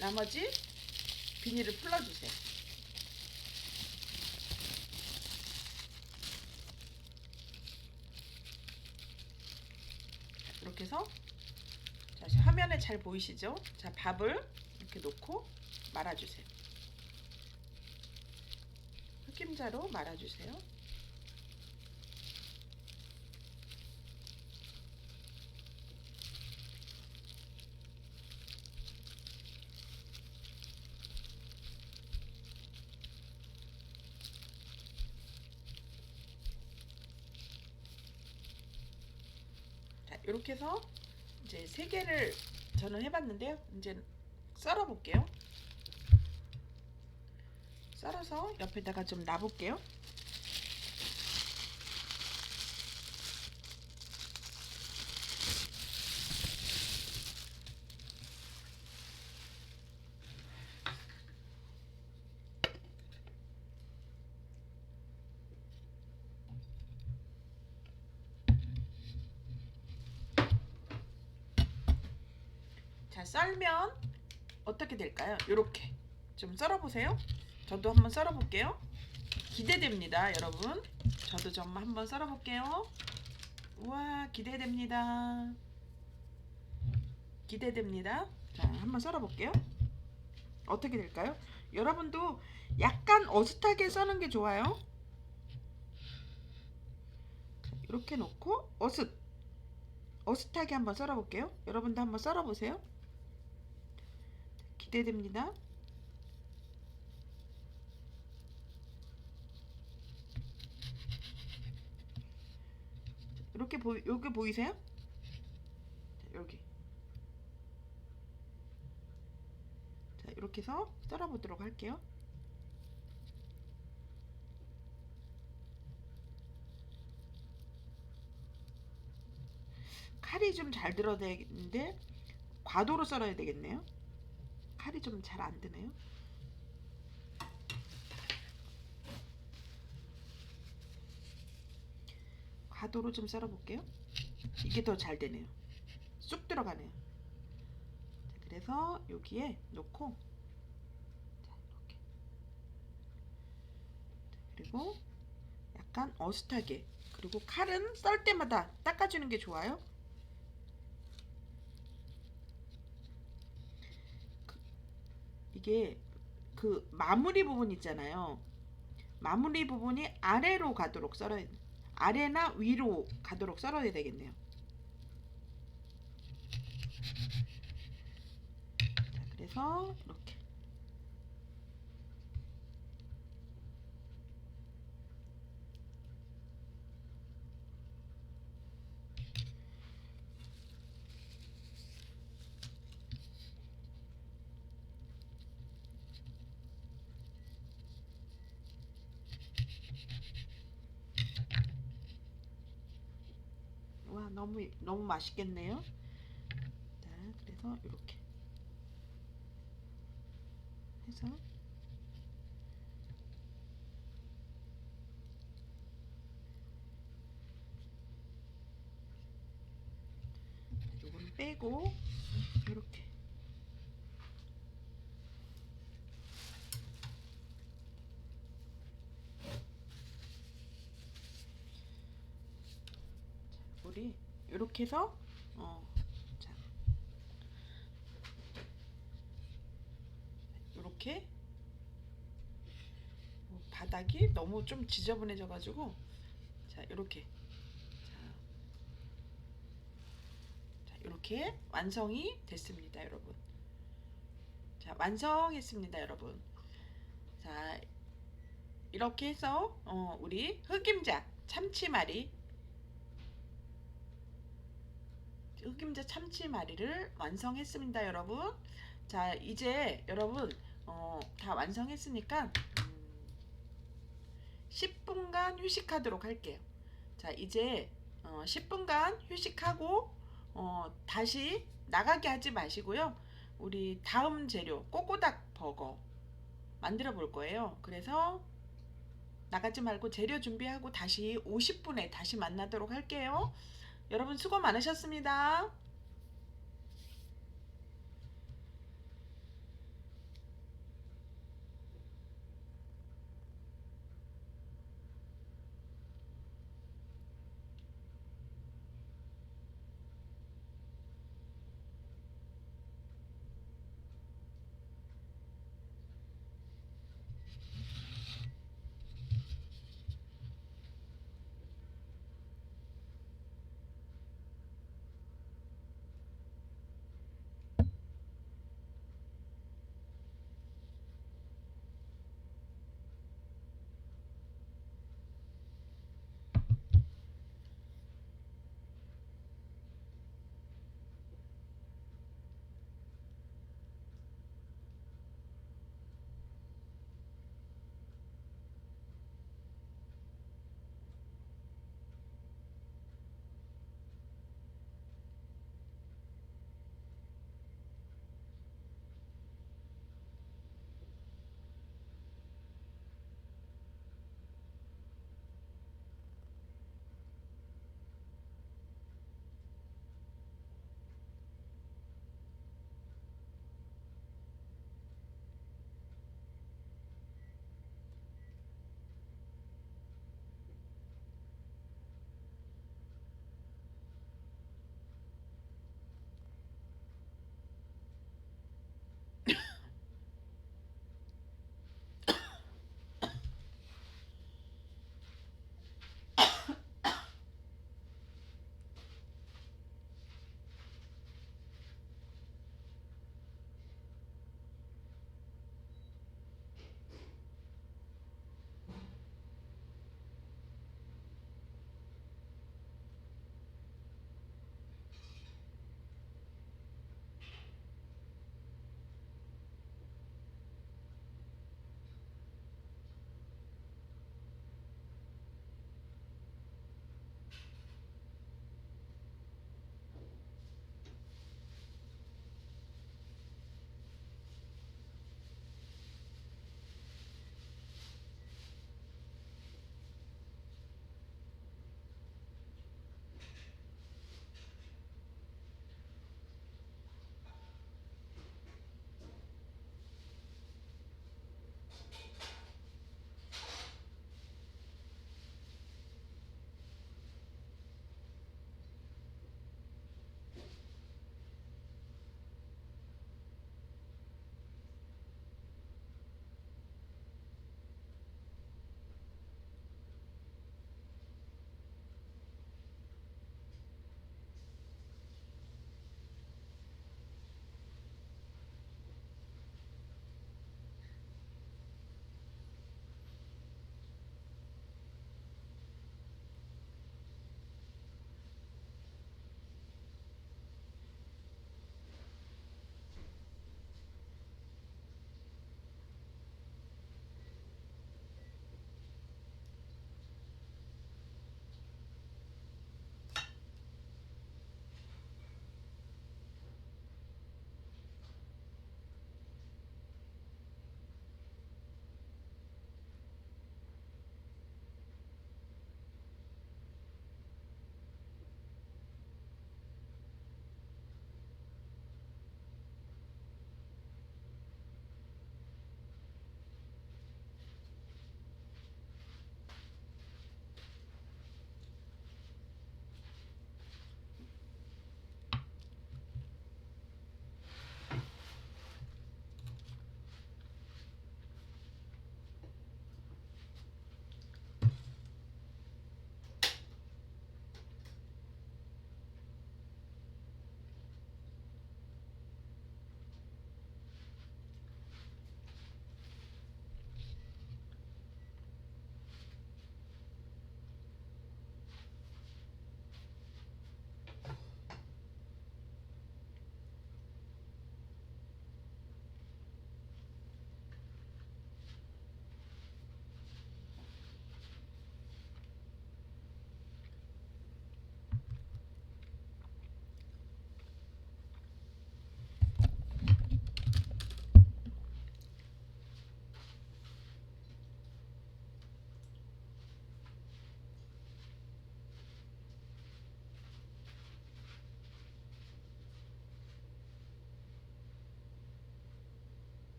Speaker 1: 나머지 비닐을 풀어주세요. 자, 이렇게 해서 자, 화면에 잘 보이시죠? 자, 밥을 이렇게 놓고 말아주세요. 흑임자로 말아주세요. 자, 이렇게 해서 이제 3개를 저는 해봤는데요. 이제 썰어 볼게요. 썰어서 옆에다가 좀 놔볼게요. 자, 썰면 어떻게 될까요? 이렇게 좀 썰어보세요. 저도 한번 썰어볼게요. 기대됩니다, 여러분. 저도 좀 한번 썰어볼게요. 우와, 기대됩니다. 기대됩니다. 자, 한번 썰어볼게요. 어떻게 될까요? 여러분도 약간 어슷하게 써는 게 좋아요. 이렇게 놓고 어슷하게 한번 썰어볼게요. 여러분도 한번 썰어보세요. 기대됩니다. 여기 보이세요? 여기. 자, 이렇게 해서 썰어보도록 할게요. 칼이 좀 잘 들어야 되는데 과도로 썰어야 되겠네요. 칼이 좀 잘 안 드네요. 과도로 좀 썰어볼게요. 이게 더 잘 되네요. 쑥 들어가네요. 자, 그래서 여기에 놓고, 자, 이렇게. 그리고 약간 어슷하게, 그리고 칼은 썰 때마다 닦아주는 게 좋아요. 이게 그 마무리 부분 있잖아요. 마무리 부분이 아래로 가도록 썰어야, 아래나 위로 가도록 썰어야 되겠네요. 자, 그래서 이렇게. 와, 너무 맛있겠네요. 자, 그래서 이렇게 해서 요거는 빼고 이렇게. 우리 이렇게 해서 자, 이렇게 바닥이 너무 좀 지저분해져 가지고, 자, 이렇게. 자, 이렇게 완성이 됐습니다, 여러분. 자, 완성했습니다, 여러분. 자, 이렇게 해서 우리 흑임자 참치마리를 완성했습니다, 여러분. 자, 이제 여러분 다 완성했으니까 10분간 휴식하도록 할게요. 자, 이제 10분간 휴식하고 다시 나가게 하지 마시고요. 우리 다음 재료 꼬꼬닭 버거 만들어 볼 거예요. 그래서 나가지 말고 재료 준비하고 다시 50분에 다시 만나도록 할게요. 여러분 수고 많으셨습니다.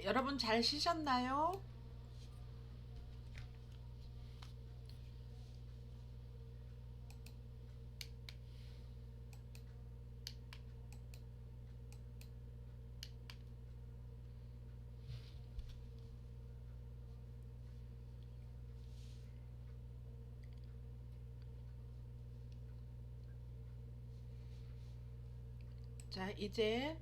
Speaker 1: 여러분 잘 쉬셨나요? 자, 이제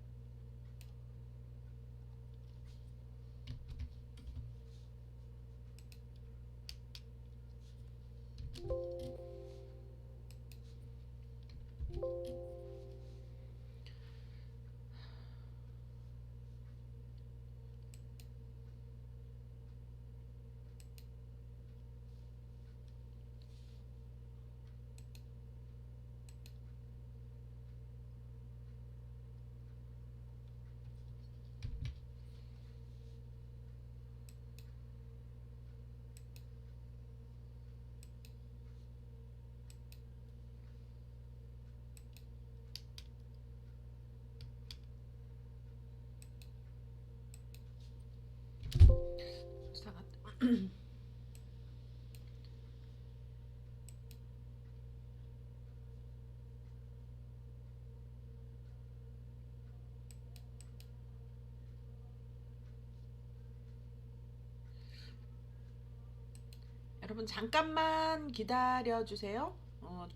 Speaker 1: 여러분 잠깐만 기다려 주세요.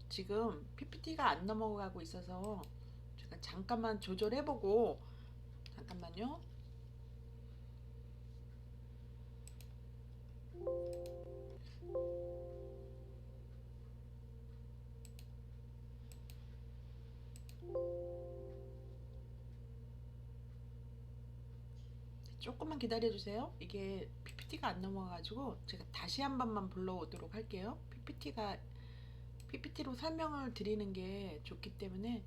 Speaker 1: 지금 PPT가 안 넘어가고 있어서 제가 잠깐만 조절해보고 잠깐만요. 조금만 기다려 주세요. 이게 PPT가 안 넘어가가지고 제가 다시 한 번만 불러오도록 할게요. PPT로 설명을 드리는 게 좋기 때문에.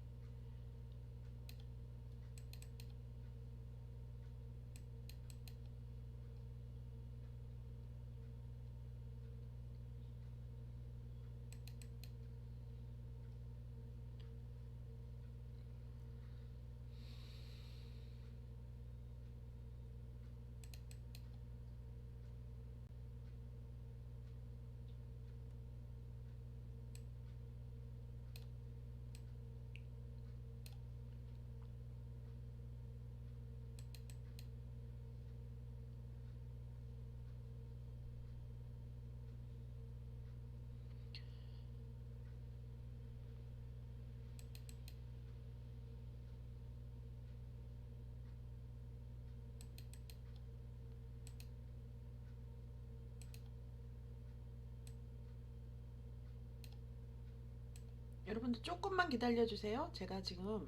Speaker 1: 여러분들 조금만 기다려 주세요. 제가 지금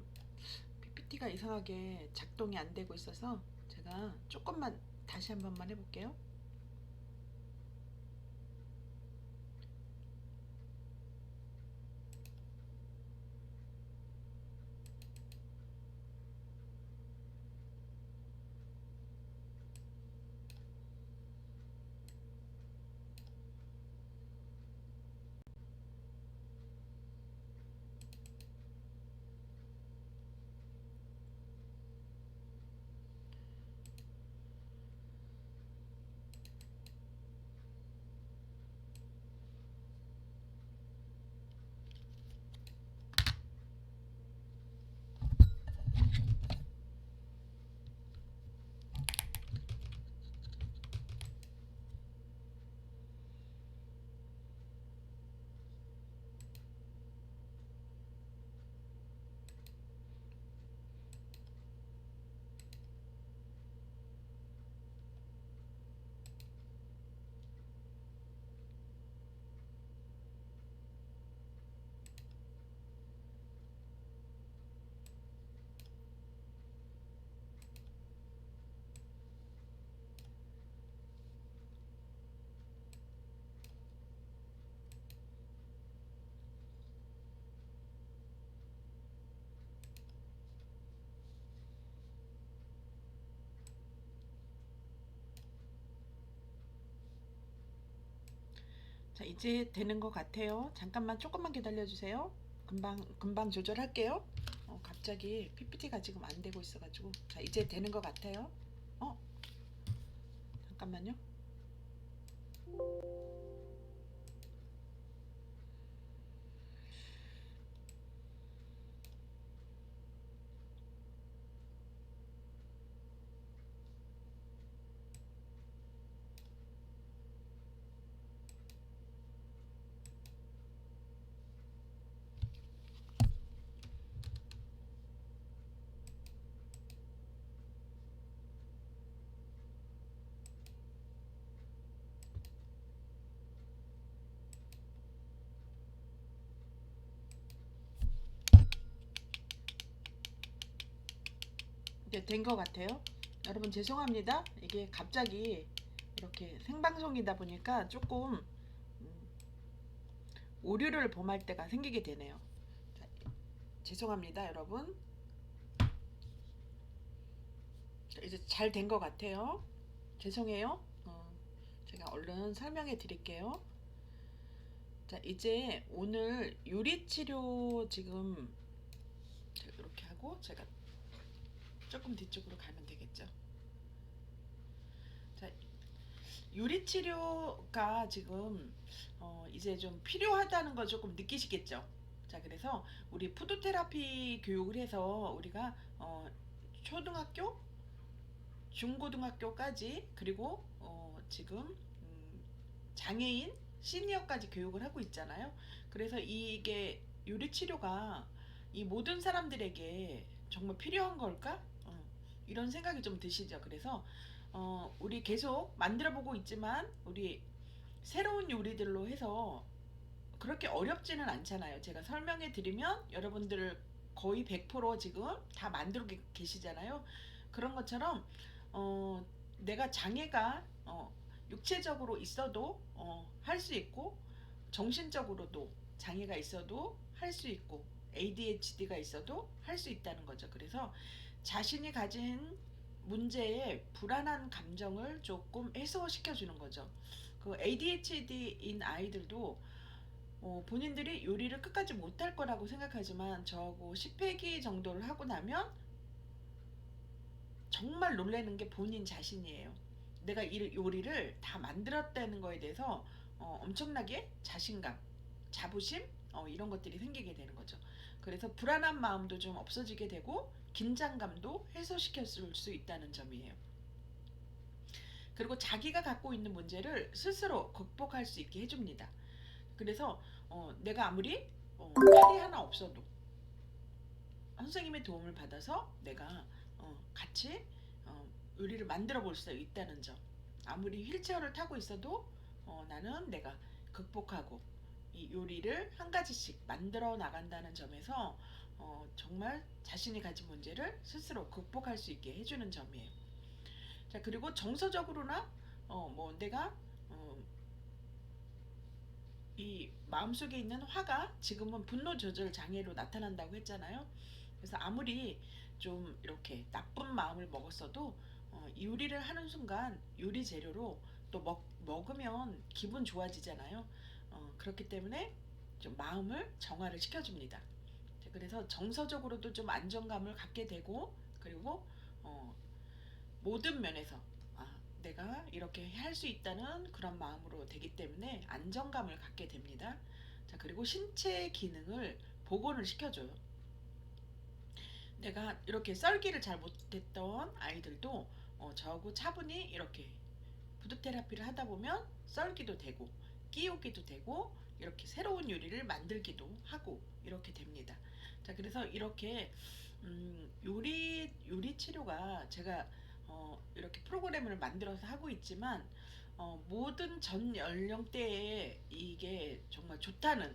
Speaker 1: PPT가 이상하게 작동이 안 되고 있어서 제가 조금만 다시 한 번만 해볼게요. 자, 이제 되는 것 같아요. 잠깐만 조금만 기다려 주세요. 금방 조절할게요. 갑자기 PPT가 지금 안 되고 있어가지고. 자, 이제 되는 것 같아요. 어, 잠깐만요. 이제 된 것 같아요. 여러분 죄송합니다. 이게 갑자기 이렇게 생방송이다 보니까 조금 오류를 범할 때가 생기게 되네요. 자, 죄송합니다, 여러분. 자, 이제 잘 된 것 같아요. 죄송해요. 제가 얼른 설명해 드릴게요. 자, 이제 오늘 요리치료 지금 이렇게 하고 제가 조금 뒤쪽으로 가면 되겠죠. 자, 요리치료가 지금 이제 좀 필요하다는 걸 조금 느끼시겠죠. 자, 그래서 우리 푸드테라피 교육을 해서 우리가 초등학교, 중고등학교까지 그리고 지금 장애인, 시니어까지 교육을 하고 있잖아요. 그래서 이게 요리치료가 이 모든 사람들에게 정말 필요한 걸까? 이런 생각이 좀 드시죠. 그래서 우리 계속 만들어 보고 있지만 우리 새로운 요리들로 해서 그렇게 어렵지는 않잖아요. 제가 설명해 드리면 여러분들 거의 100% 지금 다 만들고 계시잖아요. 그런 것처럼 내가 장애가 육체적으로 있어도 할 수 있고, 정신적으로도 장애가 있어도 할 수 있고, ADHD가 있어도 할 수 있다는 거죠. 그래서 자신이 가진 문제의 불안한 감정을 조금 해소시켜 주는 거죠. 그 ADHD인 아이들도 본인들이 요리를 끝까지 못할 거라고 생각하지만 저하고 10회기 정도를 하고 나면 정말 놀라는 게 본인 자신이에요. 내가 이 요리를 다 만들었다는 거에 대해서 엄청나게 자신감, 자부심 이런 것들이 생기게 되는 거죠. 그래서 불안한 마음도 좀 없어지게 되고 긴장감도 해소시켜 줄 수 있다는 점이에요. 그리고 자기가 갖고 있는 문제를 스스로 극복할 수 있게 해줍니다. 그래서 내가 아무리 칼이 하나 없어도 선생님의 도움을 받아서 내가 같이 요리를 만들어 볼 수 있다는 점. 아무리 휠체어를 타고 있어도 나는 내가 극복하고 이 요리를 한 가지씩 만들어 나간다는 점에서 정말 자신이 가진 문제를 스스로 극복할 수 있게 해주는 점이에요. 자, 그리고 정서적으로나 뭐 내가 이 마음속에 있는 화가 지금은 분노 조절 장애로 나타난다고 했잖아요. 그래서 아무리 좀 이렇게 나쁜 마음을 먹었어도 요리를 하는 순간 요리 재료로 또 먹으면 기분 좋아지잖아요. 그렇기 때문에 좀 마음을 정화를 시켜줍니다. 그래서 정서적으로도 좀 안정감을 갖게 되고, 그리고 모든 면에서 내가 이렇게 할 수 있다는 그런 마음으로 되기 때문에 안정감을 갖게 됩니다. 자, 그리고 신체 기능을 복원을 시켜줘요. 내가 이렇게 썰기를 잘 못했던 아이들도 저하고 차분히 이렇게 푸드 테라피를 하다 보면 썰기도 되고 끼우기도 되고 이렇게 새로운 요리를 만들기도 하고 이렇게 됩니다. 자, 그래서 이렇게 요리 치료가 제가 이렇게 프로그램을 만들어서 하고 있지만 모든 전 연령대에 이게 정말 좋다는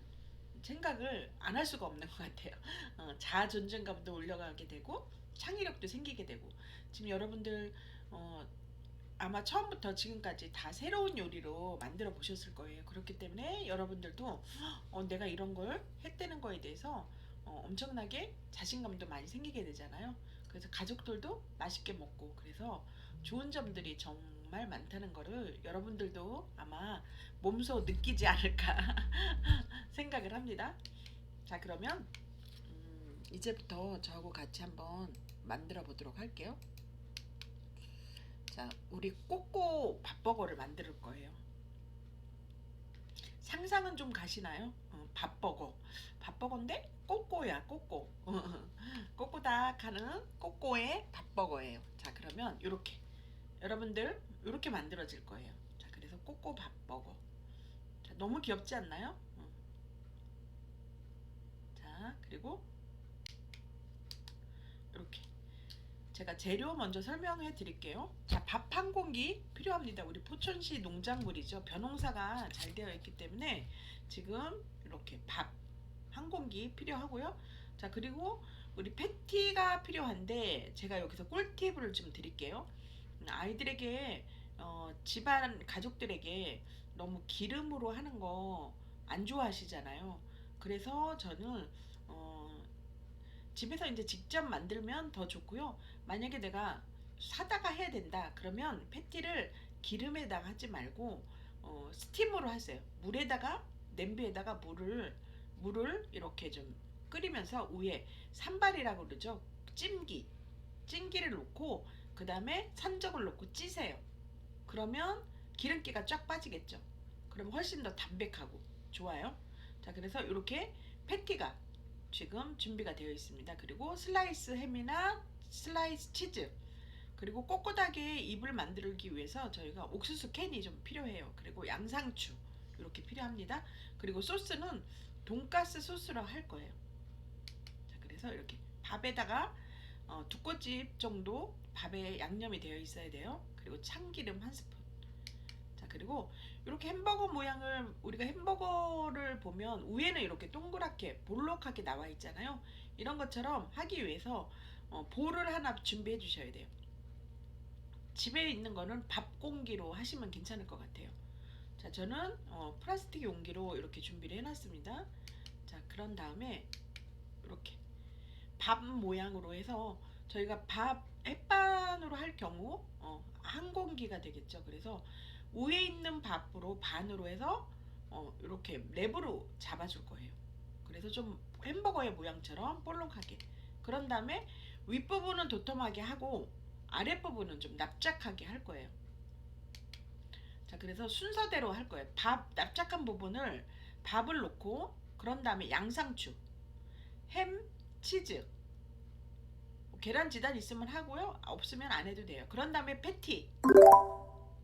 Speaker 1: 생각을 안 할 수가 없는 것 같아요. 자아 존중감도 올려가게 되고 창의력도 생기게 되고, 지금 여러분들 아마 처음부터 지금까지 다 새로운 요리로 만들어 보셨을 거예요. 그렇기 때문에 여러분들도 내가 이런 걸 했다는 거에 대해서 엄청나게 자신감도 많이 생기게 되잖아요. 그래서 가족들도 맛있게 먹고, 그래서 좋은 점들이 정말 많다는 거를 여러분들도 아마 몸소 느끼지 않을까 생각을 합니다. 자, 그러면 이제부터 저하고 같이 한번 만들어 보도록 할게요. 자, 자, 우리 꼬꼬 밥버거를 만들 거예요. 상상은 좀 가시나요? 밥버거. 밥버거인데 꼬꼬야, 꼬꼬. 꼬꼬닥 하는 꼬꼬의 밥버거예요. 자, 그러면 이렇게 여러분들 이렇게 만들어질 거예요. 자, 그래서 꼬꼬 밥버거. 자, 너무 귀엽지 않나요? 자, 그리고 이렇게 제가 재료 먼저 설명해 드릴게요. 자, 밥 한 공기 필요합니다. 우리 포천시 농작물이죠. 벼농사가 잘 되어 있기 때문에 지금 이렇게 밥 한 공기 필요하고요. 자, 그리고 우리 패티가 필요한데 제가 여기서 꿀팁을 좀 드릴게요. 아이들에게 집안 가족들에게 너무 기름으로 하는 거 안 좋아하시잖아요. 그래서 저는 집에서 이제 직접 만들면 더 좋고요. 만약에 내가 사다가 해야 된다 그러면 패티를 기름에다가 하지 말고 스팀으로 하세요. 물에다가 냄비에다가 물을 이렇게 좀 끓이면서 위에 산발이라고 그러죠. 찜기를 놓고 그 다음에 산적을 놓고 찌세요. 그러면 기름기가 쫙 빠지겠죠. 그럼 훨씬 더 담백하고 좋아요. 자, 그래서 이렇게 패티가 지금 준비가 되어 있습니다. 그리고 슬라이스 햄이나 슬라이스 치즈, 그리고 꼬꼬닥의 잎을 만들기 위해서 저희가 옥수수 캔이 좀 필요해요. 그리고 양상추 이렇게 필요합니다. 그리고 소스는 돈가스 소스로 할 거예요. 자, 그래서 이렇게 밥에다가 두 꼬집 정도 밥에 양념이 되어 있어야 돼요. 그리고 참기름 한 스푼. 자, 그리고 이렇게 햄버거 모양을 우리가 햄버거를 보면 위에는 이렇게 동그랗게 볼록하게 나와 있잖아요. 이런 것처럼 하기 위해서 볼을 하나 준비해 주셔야 돼요. 집에 있는 거는 밥 공기로 하시면 괜찮을 것 같아요. 자, 저는 플라스틱 용기로 이렇게 준비를 해놨습니다. 자, 그런 다음에 이렇게 밥 모양으로 해서 저희가 밥 햇반으로 할 경우 한 공기가 되겠죠. 그래서 위에 있는 밥으로 반으로 해서 이렇게 랩으로 잡아줄 거예요. 그래서 좀 햄버거의 모양처럼 볼록하게. 그런 다음에 윗부분은 도톰하게 하고 아랫부분은 좀 납작하게 할 거예요. 자, 그래서 순서대로 할 거예요. 납작한 부분을 밥을 놓고, 그런 다음에 양상추, 햄, 치즈, 계란 지단 있으면 하고요. 없으면 안 해도 돼요. 그런 다음에 패티,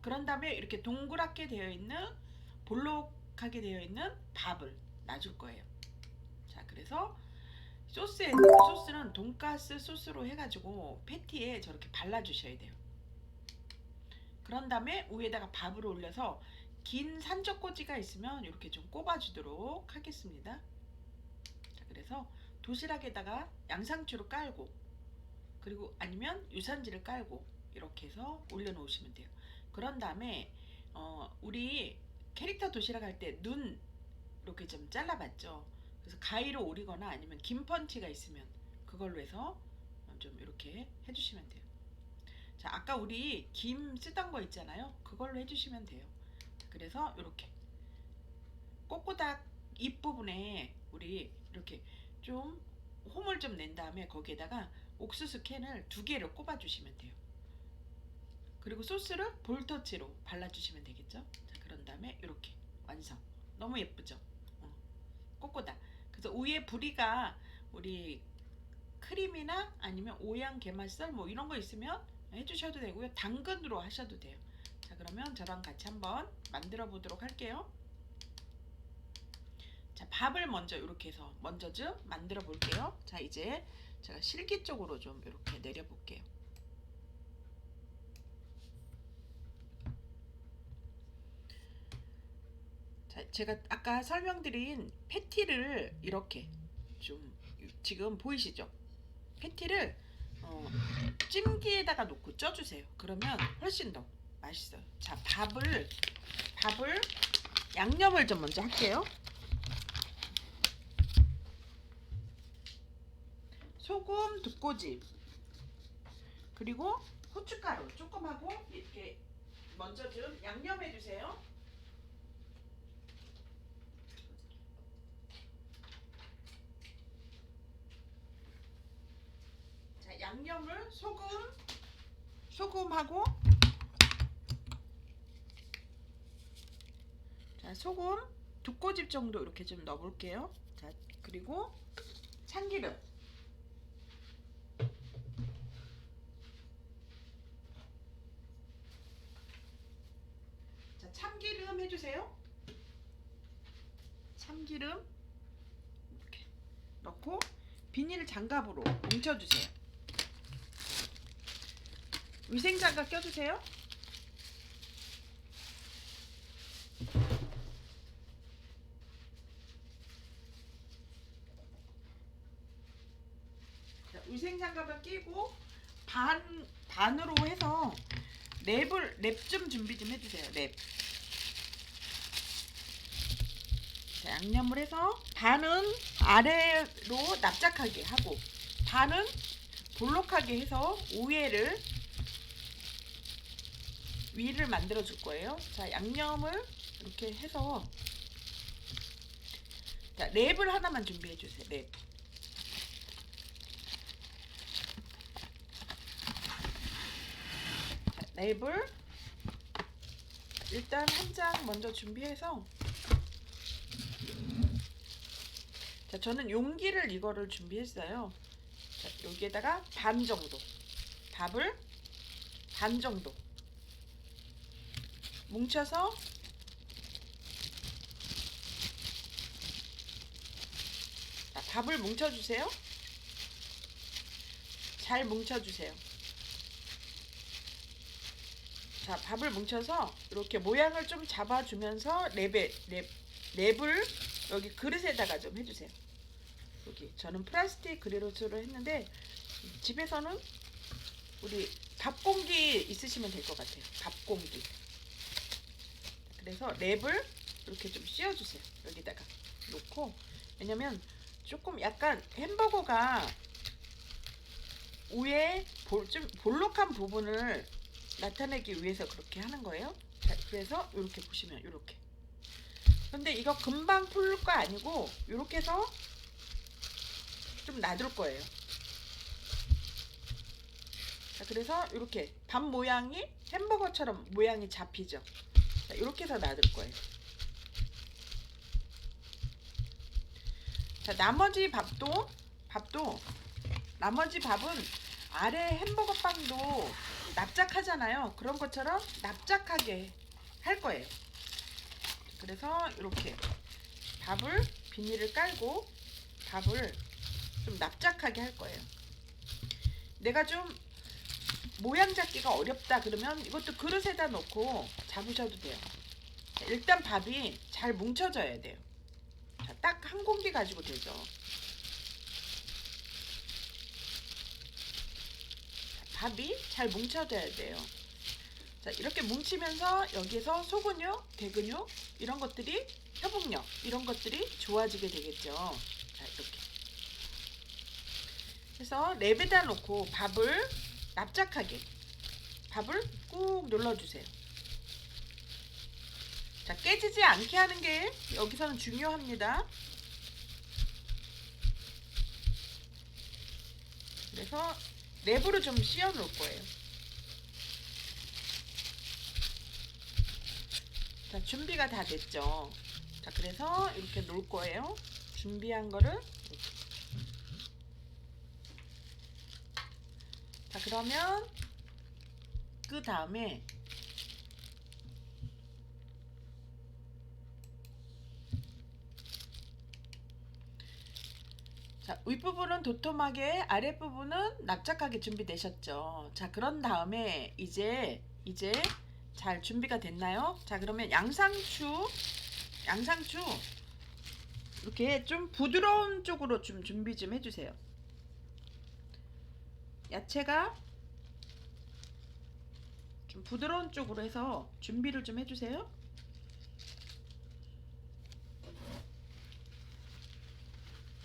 Speaker 1: 그런 다음에 이렇게 동그랗게 되어 있는, 볼록하게 되어 있는 밥을 놔줄 거예요. 자, 그래서 소스는 돈가스 소스로 해가지고 패티에 저렇게 발라주셔야 돼요. 그런 다음에 위에다가 밥을 올려서 긴 산적꼬지가 있으면 이렇게 좀 꼽아주도록 하겠습니다. 자, 그래서 도시락에다가 양상추를 깔고, 그리고 아니면 유산지를 깔고 이렇게 해서 올려놓으시면 돼요. 그런 다음에 우리 캐릭터 도시락 할 때 눈 이렇게 좀 잘라봤죠. 그래서 가위로 오리거나 아니면 긴 펀치가 있으면 그걸로 해서 좀 이렇게 해주시면 돼요. 자, 아까 우리 김 쓰던 거 있잖아요. 그걸로 해주시면 돼요. 그래서 이렇게 꼬꼬닥 잎부분에 우리 이렇게 좀 홈을 좀 낸 다음에 거기에다가 옥수수 캔을 2개를 꼽아 주시면 돼요. 그리고 소스를 볼터치로 발라주시면 되겠죠. 자, 그런 다음에 이렇게 완성. 너무 예쁘죠? 꼬꼬닥. 그래서 위에 부리가 우리 크림이나 아니면 오양 게맛살 뭐 이런 거 있으면 해주셔도 되고요. 당근으로 하셔도 돼요. 자, 그러면 저랑 같이 한번 만들어 보도록 할게요. 자, 밥을 먼저 이렇게 해서 먼저 좀 만들어 볼게요. 자, 이제 제가 실기 쪽으로 좀 이렇게 내려 볼게요. 자, 제가 아까 설명드린 패티를 이렇게 좀 지금 보이시죠? 패티를 찜기에다가 놓고 쪄주세요. 그러면 훨씬 더 맛있어요. 자, 밥을 양념을 좀 먼저 할게요. 소금 2꼬집, 그리고 후춧가루 조금 하고 이렇게 먼저 좀 양념해 주세요. 자, 양념을 소금하고 자, 소금 2꼬집 정도 이렇게 좀 넣어볼게요. 자, 그리고 참기름. 자, 참기름 해주세요. 참기름 이렇게 넣고 비닐 장갑으로 뭉쳐주세요. 위생장갑 껴주세요. 자, 위생장갑을 끼고 반으로 해서 랩 좀 준비 좀 해주세요. 랩. 자, 양념을 해서 반은 아래로 납작하게 하고 반은 볼록하게 해서 위를 만들어 줄 거예요. 자, 양념을 이렇게 해서 자, 랩을 하나만 준비해 주세요. 랩. 자, 랩을 일단 한 장 먼저 준비해서 자, 저는 용기를 이거를 준비했어요. 자, 여기에다가 반 정도 밥을 반 정도 뭉쳐서 자, 밥을 뭉쳐주세요. 잘 뭉쳐주세요. 자, 밥을 뭉쳐서 이렇게 모양을 좀 잡아주면서 랩을 여기 그릇에다가 좀 해주세요. 여기 저는 플라스틱 그릇으로 했는데 집에서는 우리 밥공기 있으시면 될 것 같아요. 밥공기. 그래서 랩을 이렇게 좀 씌워주세요. 여기다가 놓고 왜냐면 조금 약간 햄버거가 위에 좀 볼록한 부분을 나타내기 위해서 그렇게 하는 거예요. 자, 그래서 이렇게 보시면 이렇게. 근데 이거 금방 풀 거 아니고 이렇게 해서 좀 놔둘 거예요. 자, 그래서 이렇게 밥 모양이 햄버거처럼 모양이 잡히죠. 자, 이렇게 해서 놔둘 거예요. 자, 나머지 밥은 아래 햄버거 빵도 납작하잖아요. 그런 것처럼 납작하게 할 거예요. 그래서 이렇게 비닐을 깔고 밥을 좀 납작하게 할 거예요. 내가 좀 모양 잡기가 어렵다 그러면 이것도 그릇에다 놓고 잡으셔도 돼요. 일단 밥이 잘 뭉쳐져야 돼요. 자, 딱 한 공기 가지고 되죠. 밥이 잘 뭉쳐져야 돼요. 자, 이렇게 뭉치면서 여기에서 소근육, 대근육 이런 것들이 협응력 이런 것들이 좋아지게 되겠죠. 자, 이렇게 해서 랩에다 놓고 납작하게 밥을 꾹 눌러주세요. 자, 깨지지 않게 하는 게 여기서는 중요합니다. 그래서 랩으로 좀 씌워 놓을 거예요. 자, 준비가 다 됐죠. 자, 그래서 이렇게 놓을 거예요. 준비한 거를 이렇게. 자, 그러면 그 다음에 자, 윗부분은 도톰하게 아랫부분은 납작하게 준비되셨죠. 자, 그런 다음에 이제 잘 준비가 됐나요? 자, 그러면 양상추 이렇게 좀 부드러운 쪽으로 좀 준비 좀 해주세요. 야채가 좀 부드러운 쪽으로 해서 준비를 좀 해주세요.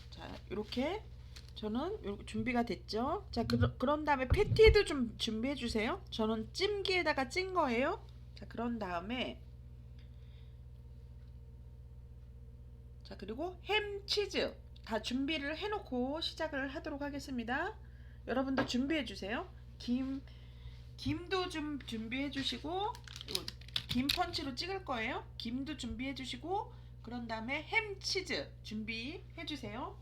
Speaker 1: 자, 이렇게 저는 이렇게 준비가 됐죠. 자, 그런 다음에 패티도 좀 준비해 주세요. 저는 찜기에다가 찐 거예요. 자, 그런 다음에 자, 그리고 햄, 치즈 다 준비를 해놓고 시작을 하도록 하겠습니다. 여러분도 준비해 주세요. 김도 좀 준비해 주시고 김 펀치로 찍을 거예요. 김도 준비해 주시고 그런 다음에 햄 치즈 준비해 주세요.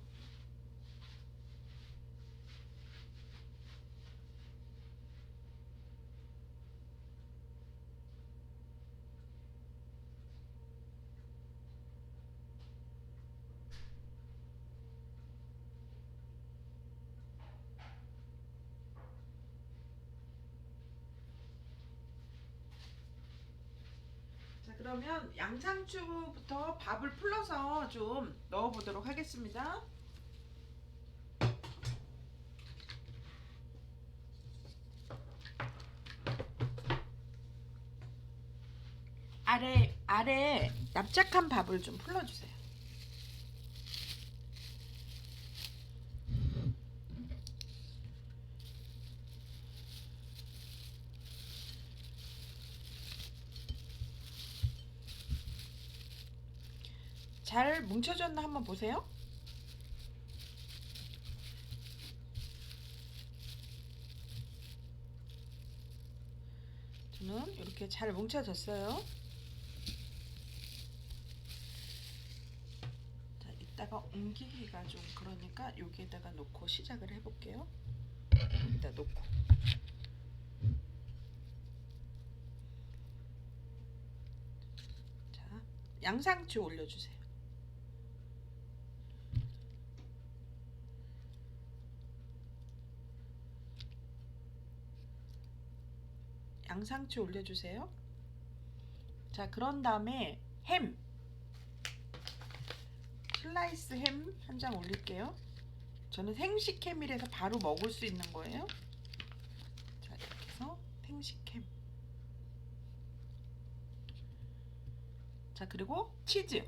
Speaker 1: 자, 그러면 양상추부터 밥을 풀러서 좀 넣어 보도록 하겠습니다. 아래 납작한 밥을 좀 풀러 주세요. 잘 뭉쳐졌나 한번 보세요. 저는 이렇게 잘 뭉쳐졌어요. 자, 이따가 옮기기가 좀 그러니까 여기에다가 놓고 시작을 해볼게요. 여기다 놓고. 자, 양상추 올려주세요. 양상추 올려주세요. 자, 그런 다음에 햄 슬라이스 햄 한 장 올릴게요. 저는 생식 햄이라서 바로 먹을 수 있는 거예요. 자, 이렇게 해서 생식 햄. 자, 그리고 치즈.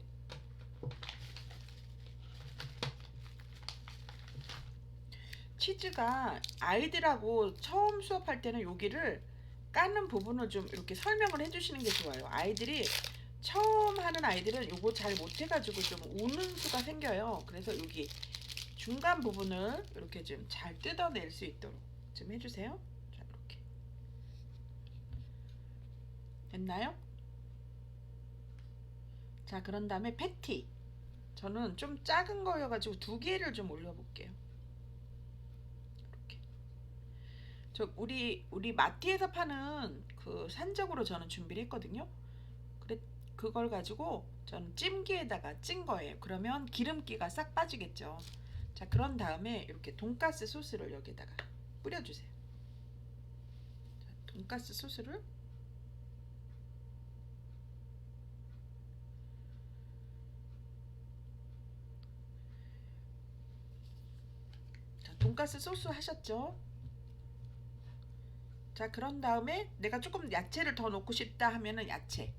Speaker 1: 치즈가 아이들하고 처음 수업할 때는 여기를 까는 부분을 좀 이렇게 설명을 해주시는 게 좋아요. 아이들이 처음 하는 아이들은 요거 잘 못해가지고 좀 우는 수가 생겨요. 그래서 여기 중간 부분을 이렇게 좀 잘 뜯어낼 수 있도록 좀 해주세요. 자, 이렇게 됐나요? 자, 그런 다음에 패티. 저는 좀 작은 거여가지고 2개를 좀 올려볼게요. 이렇게. 저 우리 마트에서 파는 그 산적으로 저는 준비를 했거든요. 그래 그걸 가지고 저는 찜기에다가 찐 거예요. 그러면 기름기가 싹 빠지겠죠. 자, 그런 다음에 이렇게 돈가스 소스를 여기다가 뿌려주세요. 자, 돈가스 소스를 자, 돈가스 소스 하셨죠? 자, 그런 다음에 내가 조금 야채를 더 넣고 싶다 하면은 야채.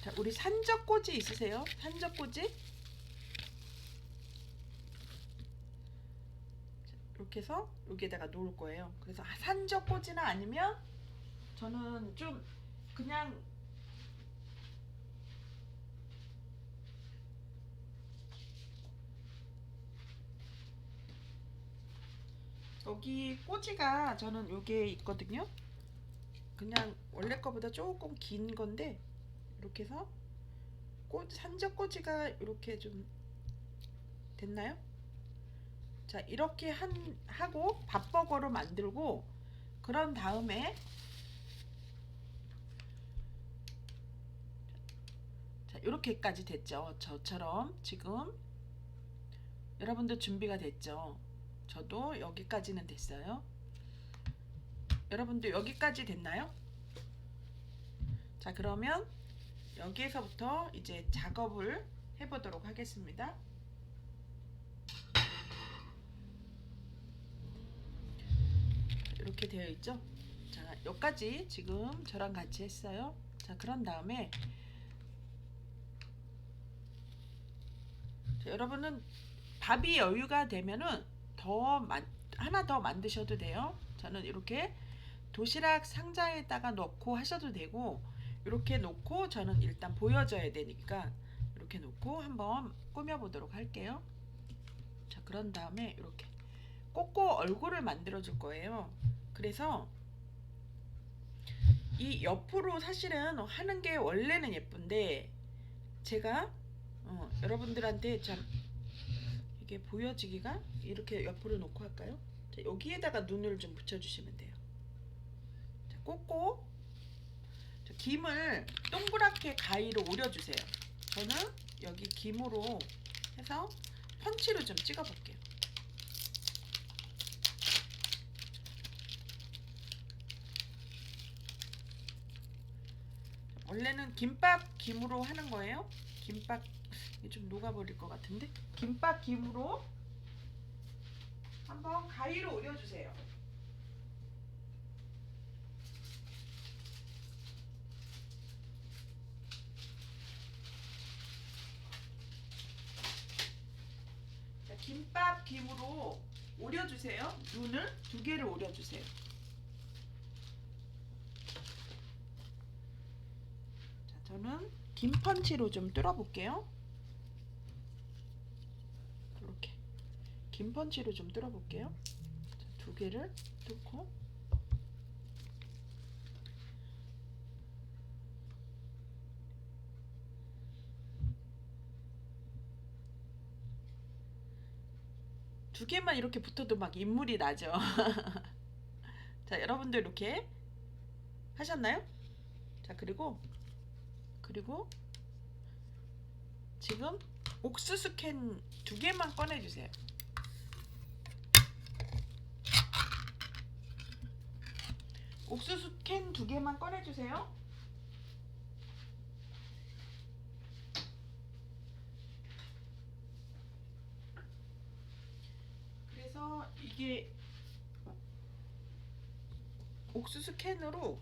Speaker 1: 자, 우리 산적꼬지 있으세요? 산적꼬지? 이렇게 해서 여기에다가 놓을 거예요. 그래서 산적꼬지나 아니면 저는 좀 그냥 여기 꼬지가 저는 요게 있거든요. 그냥 원래 거보다 조금 긴 건데 이렇게 해서 산적꼬지가 이렇게 좀 됐나요? 자, 이렇게 하고 밥버거로 만들고 그런 다음에 자, 이렇게까지 됐죠. 저처럼 지금 여러분들 준비가 됐죠. 저도 여기까지는 됐어요. 여러분들 여기까지 됐나요? 자, 그러면 여기에서부터 이제 작업을 해보도록 하겠습니다. 이렇게 되어 있죠. 자, 여기까지 지금 저랑 같이 했어요. 자, 그런 다음에 자, 여러분은 밥이 여유가 되면은 하나 더 만드셔도 돼요. 저는 이렇게 도시락 상자에다가 넣고 하셔도 되고 이렇게 놓고 저는 일단 보여줘야 되니까 이렇게 놓고 한번 꾸며 보도록 할게요. 자, 그런 다음에 이렇게 꼬꼬 얼굴을 만들어 줄 거예요. 그래서 이 옆으로 사실은 하는 게 원래는 예쁜데 제가 여러분들한테 참 이게 보여지기가 이렇게 옆으로 놓고 할까요? 자, 여기에다가 눈을 좀 붙여주시면 돼요. 자, 꼬꼬 김을 동그랗게 가위로 오려주세요. 저는 여기 김으로 해서 펀치로 좀 찍어 볼게요. 원래는 김밥 김으로 하는 거예요. 김밥 이게 좀 녹아버릴 것 같은데 김밥 김으로 한번 가위로 오려주세요. 자, 김밥 김으로 오려주세요. 눈을 2개를 오려주세요. 자, 저는 김펀치로 좀 뚫어볼게요. 이렇게 김펀치로 좀 뚫어볼게요. 자, 2개를 뚫고 두 개만 이렇게 붙어도 막 인물이 나죠. 자, 여러분들 이렇게 하셨나요? 자, 그리고 지금 옥수수 캔 2개만 꺼내주세요. 옥수수 캔 2개만 꺼내주세요. 그래서 이게 옥수수 캔으로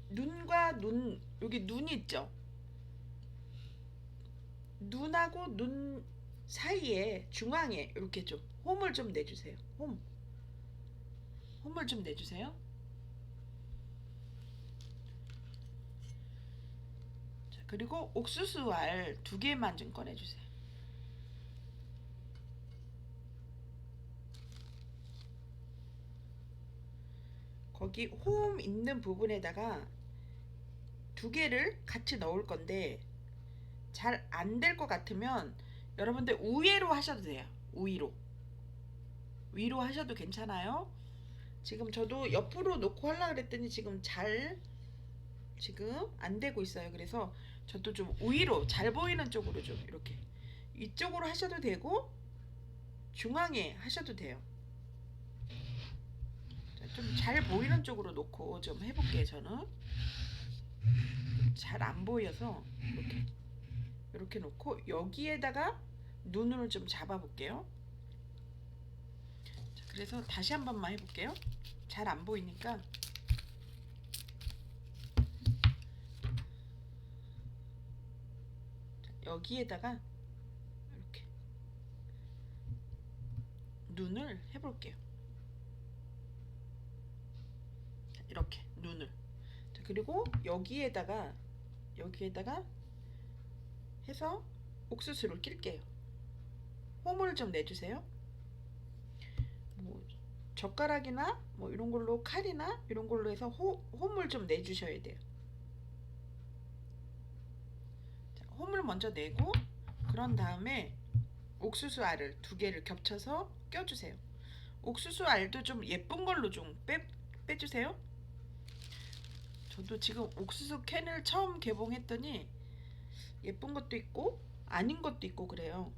Speaker 1: 눈과 눈 여기 눈이 있죠. 눈하고 눈 사이에 중앙에 이렇게 좀 홈을 좀 내주세요. 홈을 좀 내주세요. 자, 그리고 옥수수 알 2개만 좀 꺼내주세요. 거기 홈 있는 부분에다가 2개를 같이 넣을 건데 잘 안 될 것 같으면 여러분들 우회로 하셔도 돼요. 위로 하셔도 괜찮아요. 지금 저도 옆으로 놓고 하려고 그랬더니 지금 안 되고 있어요. 그래서 저도 좀 위로 잘 보이는 쪽으로 좀 이렇게 이쪽으로 하셔도 되고 중앙에 하셔도 돼요. 좀 잘 보이는 쪽으로 놓고 좀 해볼게요. 저는 잘 안 보여서 이렇게 놓고 여기에다가 눈을 좀 잡아볼게요. 자, 그래서 다시 한 번만 해볼게요. 잘 안 보이니까 여기에다가 이렇게 눈을 해볼게요. 이렇게 눈을. 자, 그리고 여기에다가 해서 옥수수를 낄게요. 홈을 좀 내주세요. 뭐 젓가락이나 뭐 이런 걸로 칼이나 이런 걸로 해서 홈을 좀 내주셔야 돼요. 자, 홈을 먼저 내고 그런 다음에 옥수수 알을 2개를 겹쳐서 껴주세요. 옥수수 알도 좀 예쁜 걸로 좀 빼주세요. 저도 지금 옥수수 캔을 처음 개봉했더니 예쁜 것도 있고 아닌 것도 있고 그래요.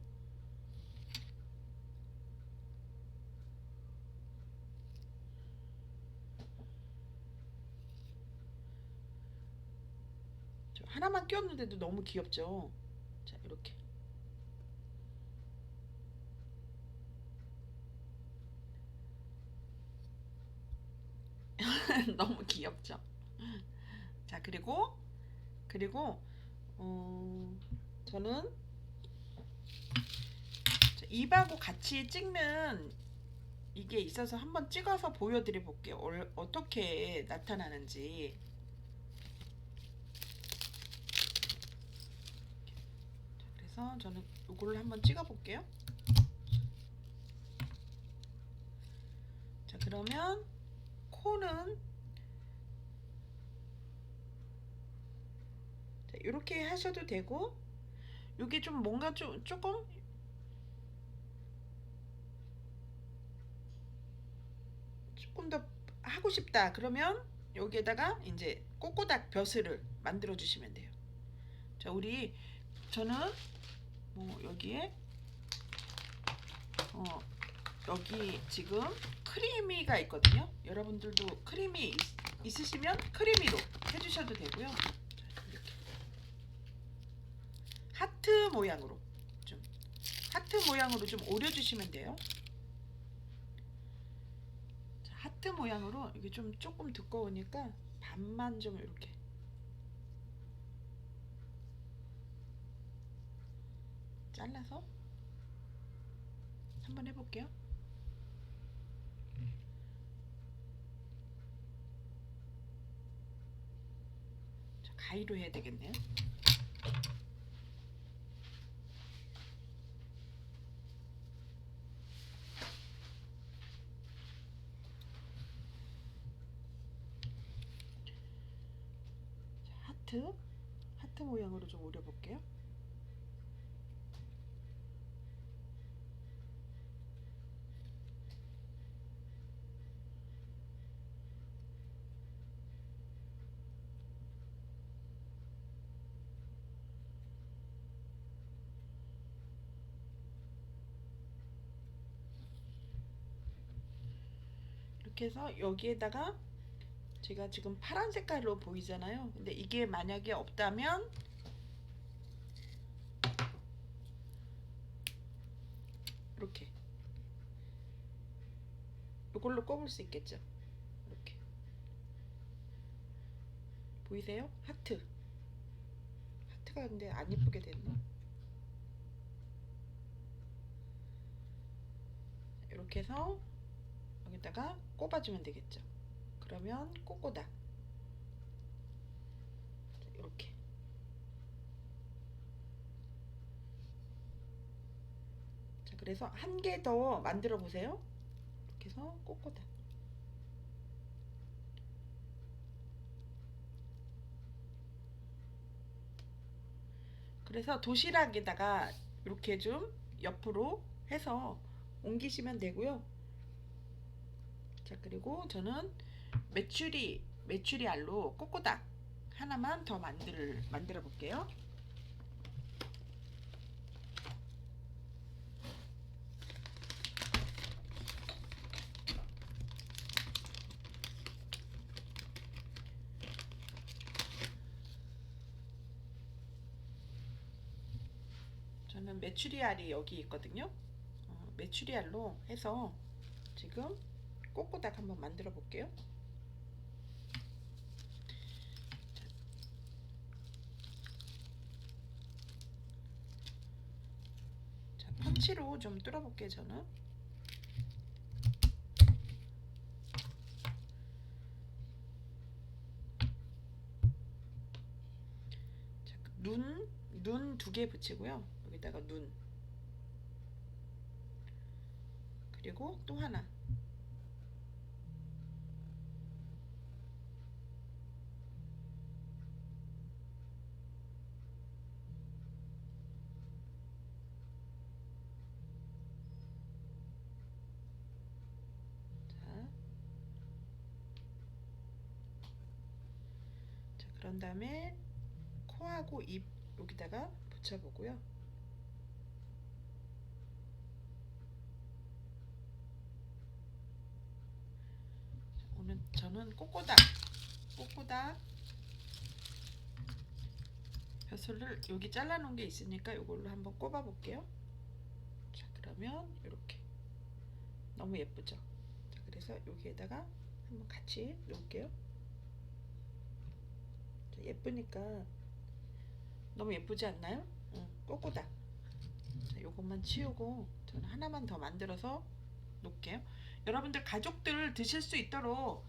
Speaker 1: 저 하나만 끼웠는데도 너무 귀엽죠. 자, 이렇게 너무 귀엽죠. 자, 그리고 저는 입하고 같이 찍는 이게 있어서 한번 찍어서 보여드려 볼게요. 어떻게 나타나는지. 그래서 저는 이걸 한번 찍어 볼게요. 자, 그러면 코는 이렇게 하셔도 되고, 이게 좀 뭔가 조금 더 하고 싶다 그러면 여기에다가 이제 꼬꼬닥 벼슬을 만들어 주시면 돼요. 자, 저는 뭐 여기에 여기 지금 크리미가 있거든요. 여러분들도 크리미 있으시면 크리미로 해주셔도 되고요. 이렇게 하트 모양으로 좀 오려주시면 돼요. 자, 하트 모양으로 이게 좀 조금 두꺼우니까 반만 좀 이렇게 잘라서 한번 해볼게요. 자, 가위로 해야 되겠네요. 자, 하트 모양으로 좀 오려볼게요. 이렇게 해서 여기에다가 제가 지금 파란 색깔로 보이잖아요. 근데 이게 만약에 없다면 이렇게 이걸로 꼽을 수 있겠죠. 이렇게 보이세요? 하트가 근데 안 예쁘게 됐네. 이렇게 해서 여기다가 꼽아주면 되겠죠. 그러면 꼬꼬다 이렇게. 자, 그래서 한 개 더 만들어 보세요. 이렇게 해서 꼬꼬다. 그래서 도시락에다가 이렇게 좀 옆으로 해서 옮기시면 되고요. 자, 그리고 저는 메추리 알로 꼬꼬닥 하나만 더 만들어 볼게요. 저는 메추리 알이 여기 있거든요. 메추리 알로 해서 지금 꼬꼬닥 한번 만들어 볼게요. 자, 펀치로 좀 뚫어 볼게요. 저는 눈 두 개 붙이고요. 여기다가 눈, 그리고 또 하나. 자, 그런 다음에 코하고 입 여기다가 붙여보고요. 오늘 저는 꼬꼬닥 벼슬을 여기 잘라놓은 게 있으니까 이걸로 한번 꼽아 볼게요. 자, 그러면 이렇게 너무 예쁘죠? 자, 그래서 여기에다가 한번 같이 놓을게요. 자, 예쁘니까 너무 예쁘지 않나요? 꼬꼬닥. 자, 요것만 치우고 저는 하나만 더 만들어서 놓을게요. 여러분들 가족들 드실 수 있도록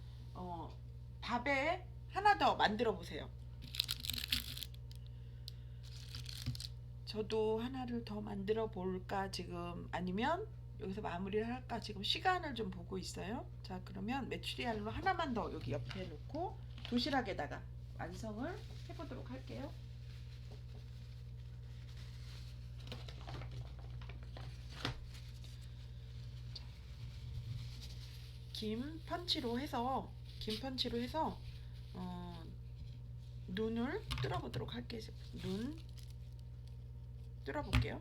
Speaker 1: 밥에 하나 더 만들어 보세요. 저도 하나를 더 만들어 볼까 지금, 아니면 여기서 마무리를 할까 지금 시간을 좀 보고 있어요. 자, 그러면 메추리알로 하나만 더 여기 옆에 놓고 도시락에다가 완성을 해보도록 할게요. 김 펀치로 해서 어, 눈을 뚫어보도록 할게요. 눈 뚫어볼게요.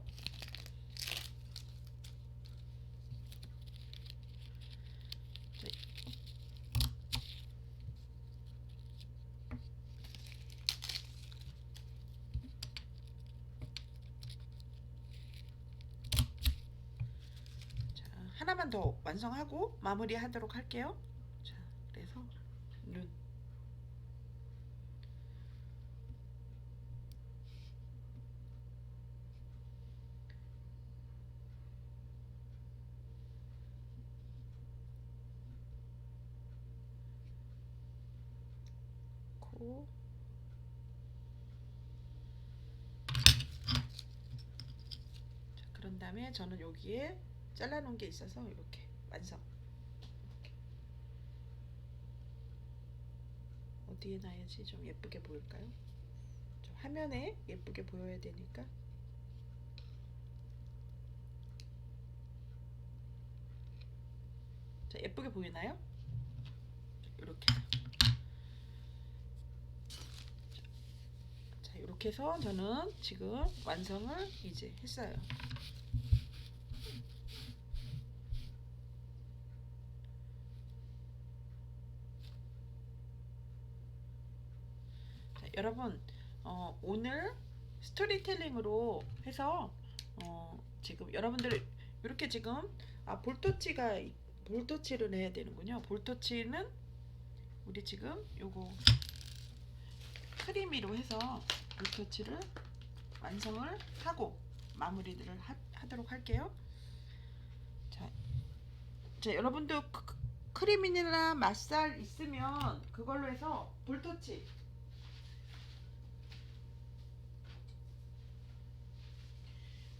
Speaker 1: 자, 하나만 더 완성하고 마무리하도록 할게요. 자, 그래서 눈, 코, 자, 그런 다음에 저는 여기에 잘라놓은 게 있어서 이렇게 완성. 어디에 놔야지 좀 예쁘게 보일까요? 좀 화면에 예쁘게 보여야 되니까. 자, 예쁘게 보이나요? 이렇게. 자, 이렇게 해서 저는 지금 완성을 이제 했어요. 자, 여러분, 오늘 스토리텔링으로 해서 지금 여러분들 이렇게 지금 볼터치를 해야 되는군요. 볼터치는 우리 지금 요거 크리미로 해서 볼터치를 완성을 하고 마무리를 하도록 할게요. 자, 여러분도 크리미나 맛살 있으면 그걸로 해서 볼터치,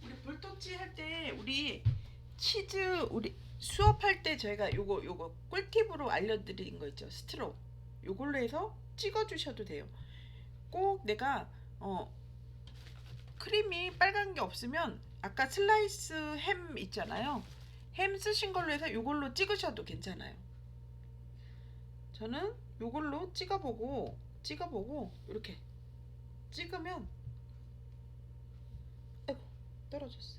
Speaker 1: 우리 볼터치 할 때 우리 치즈, 우리 수업할 때 저희가 요거 꿀팁으로 알려드린 거 있죠. 스트로, 요걸로 해서 찍어 주셔도 돼요. 꼭 내가 크림이 빨간 게 없으면 아까 슬라이스 햄 있잖아요. 햄 쓰신 걸로 해서 요걸로 찍으셔도 괜찮아요. 저는 요걸로 찍어보고 이렇게 찍으면, 아이고 떨어졌어.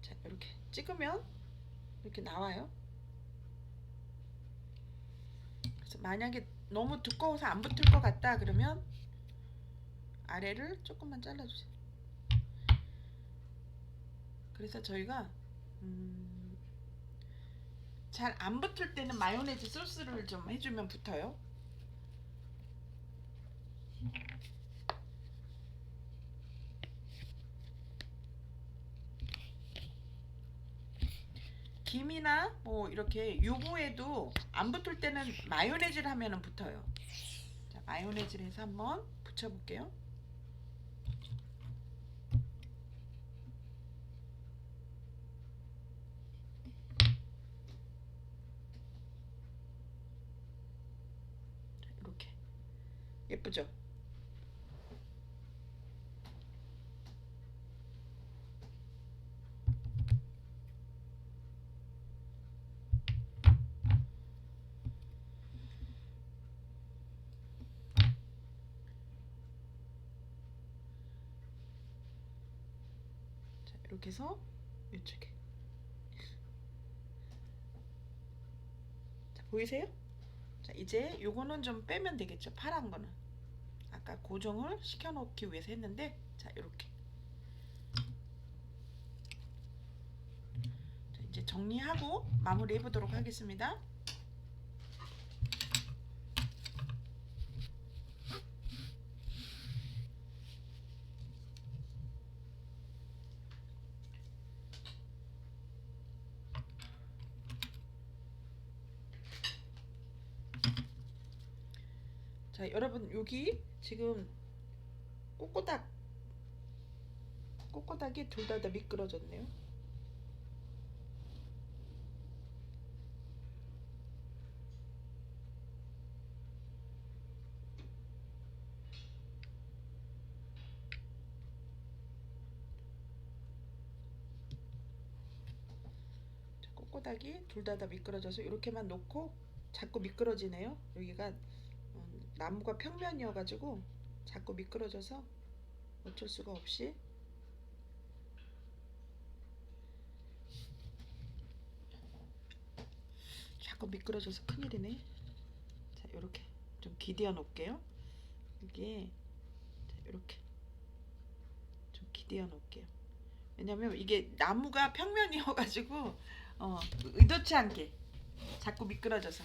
Speaker 1: 자, 이렇게 찍으면 이렇게 나와요. 그래서 만약에 너무 두꺼워서 안 붙을 것 같다 그러면 아래를 조금만 잘라주세요. 그래서 저희가 잘 안 붙을 때는 마요네즈 소스를 좀 해주면 붙어요. 김이나 뭐 이렇게 유부에도 안 붙을 때는 마요네즈를 하면 붙어요. 자, 마요네즈를 해서 한번 붙여볼게요. 이렇게 예쁘죠? 자, 이렇게 해서 이쪽에, 자, 보이세요? 자, 이제 요거는 좀 빼면 되겠죠. 파란 거는 아까 고정을 시켜 놓기 위해서 했는데, 자, 이렇게. 자, 이제 정리하고 마무리 해보도록 하겠습니다. 자, 여러분 여기 지금 꼬꼬닥 꼬꼬닥이 둘 다 미끄러졌네요. 꼬꼬닥이 둘 다 미끄러져서 이렇게만 놓고 자꾸 미끄러지네요. 여기가 나무가 평면이어가지고 자꾸 미끄러져서 어쩔 수가 없이 자꾸 미끄러져서 큰일이네. 자, 이렇게 좀 기대어 놓을게요. 이게 이렇게 좀 기대어 놓을게요. 왜냐면 이게 나무가 평면이어가지고 의도치 않게 자꾸 미끄러져서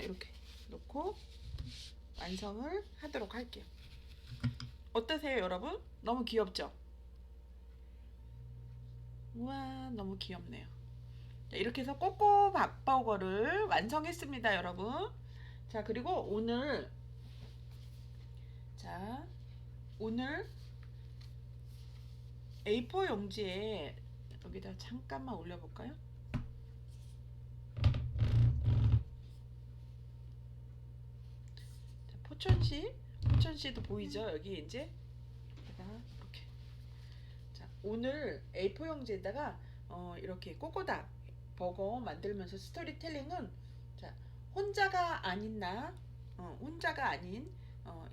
Speaker 1: 이렇게 놓고 완성을 하도록 할게요. 어떠세요, 여러분? 너무 귀엽죠? 우와, 너무 귀엽네요. 자, 이렇게 해서 꼬꼬 밥버거를 완성했습니다, 여러분. 자, 그리고 오늘 A4 용지에 여기다 잠깐만 올려볼까요? 자, 포천시도 보이죠? 여기 이제 이렇게. 자, 오늘 A4 용지에다가 이렇게 꼬꼬닭 버거 만들면서 스토리텔링은 자, 혼자가 아닌 혼자가 아닌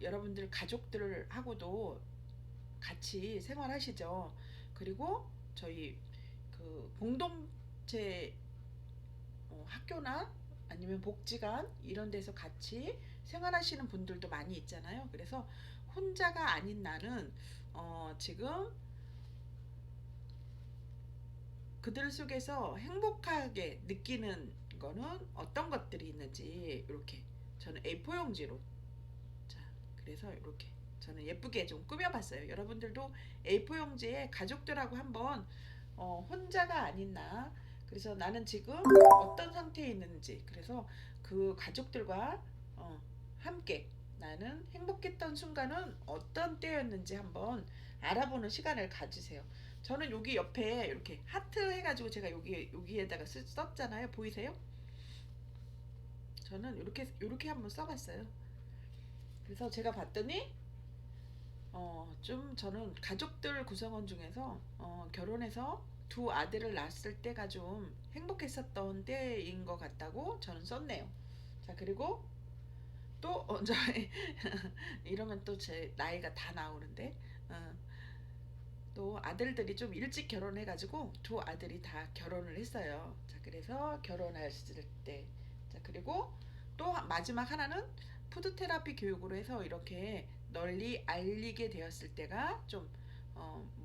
Speaker 1: 여러분들 가족들하고도 같이 생활하시죠. 그리고 저희 그 공동체 학교나 아니면 복지관 이런 데서 같이 생활하시는 분들도 많이 있잖아요. 그래서 혼자가 아닌 나는 지금 그들 속에서 행복하게 느끼는 거는 어떤 것들이 있는지 이렇게 저는 A4 용지로 자, 그래서 이렇게 저는 예쁘게 좀 꾸며봤어요. 여러분들도 A4 용지에 가족들하고 한번 혼자가 아닌 나 그래서 나는 지금 어떤 상태에 있는지 그래서 그 가족들과 함께 나는 행복했던 순간은 어떤 때였는지 한번 알아보는 시간을 가지세요. 저는 여기 옆에 이렇게 하트 해가지고 제가 여기에다가 썼잖아요. 보이세요? 저는 이렇게 한번 써봤어요. 그래서 제가 봤더니 좀 저는 가족들 구성원 중에서 결혼해서 두 아들을 낳았을 때가 좀 행복했었던 때인 것 같다고 저는 썼네요. 자, 그리고 또 이러면 또 제 나이가 다 나오는데 또 아들들이 좀 일찍 결혼해가지고 두 아들이 다 결혼을 했어요. 자, 그래서 결혼했을 때, 자, 그리고 또 마지막 하나는 푸드 테라피 교육으로 해서 이렇게 널리 알리게 되었을 때가 좀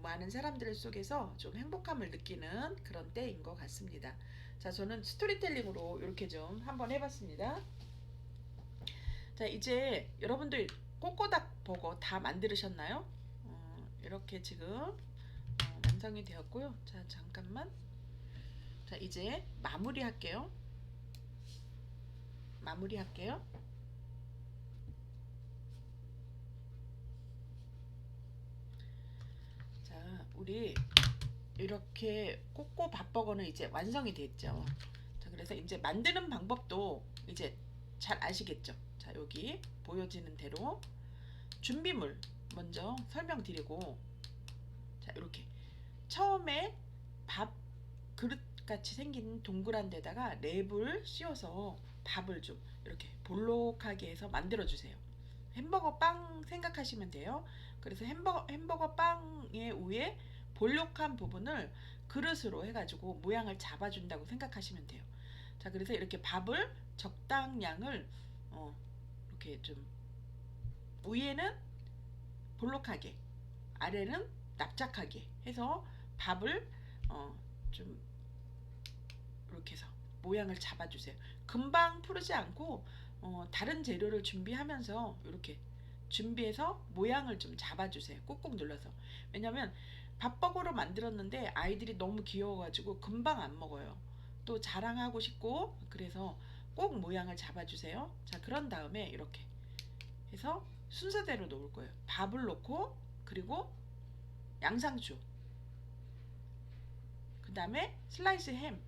Speaker 1: 많은 사람들 속에서 좀 행복함을 느끼는 그런 때인 것 같습니다. 자, 저는 스토리텔링으로 이렇게 좀 한번 해봤습니다. 자, 이제 여러분들 꼬꼬닭 버거 다 만들으셨나요? 이렇게 지금 완성이 되었고요. 자, 잠깐만. 자, 이제 마무리할게요. 자, 우리 이렇게 꼬꼬 밥버거는 이제 완성이 됐죠. 자, 그래서 이제 만드는 방법도 이제 잘 아시겠죠? 자, 여기 보여지는 대로 준비물 먼저 설명드리고, 자, 이렇게 처음에 밥 그릇같이 생긴 동그란 데다가 랩을 씌워서 밥을 좀 이렇게 볼록하게 해서 만들어 주세요. 햄버거 빵 생각하시면 돼요. 그래서 햄버거 빵의 위에 볼록한 부분을 그릇으로 해가지고 모양을 잡아준다고 생각하시면 돼요. 자, 그래서 이렇게 밥을 적당량을 이렇게 좀 위에는 볼록하게 아래는 납작하게 해서 밥을 좀 이렇게 해서 모양을 잡아주세요. 금방 풀지 않고 다른 재료를 준비하면서 이렇게 준비해서 모양을 좀 잡아주세요. 꾹꾹 눌러서. 왜냐면 밥버거로 만들었는데 아이들이 너무 귀여워가지고 금방 안 먹어요. 또 자랑하고 싶고 그래서 꼭 모양을 잡아주세요. 자, 그런 다음에 이렇게 해서 순서대로 놓을 거예요. 밥을 넣고 그리고 양상추, 그 다음에 슬라이스 햄,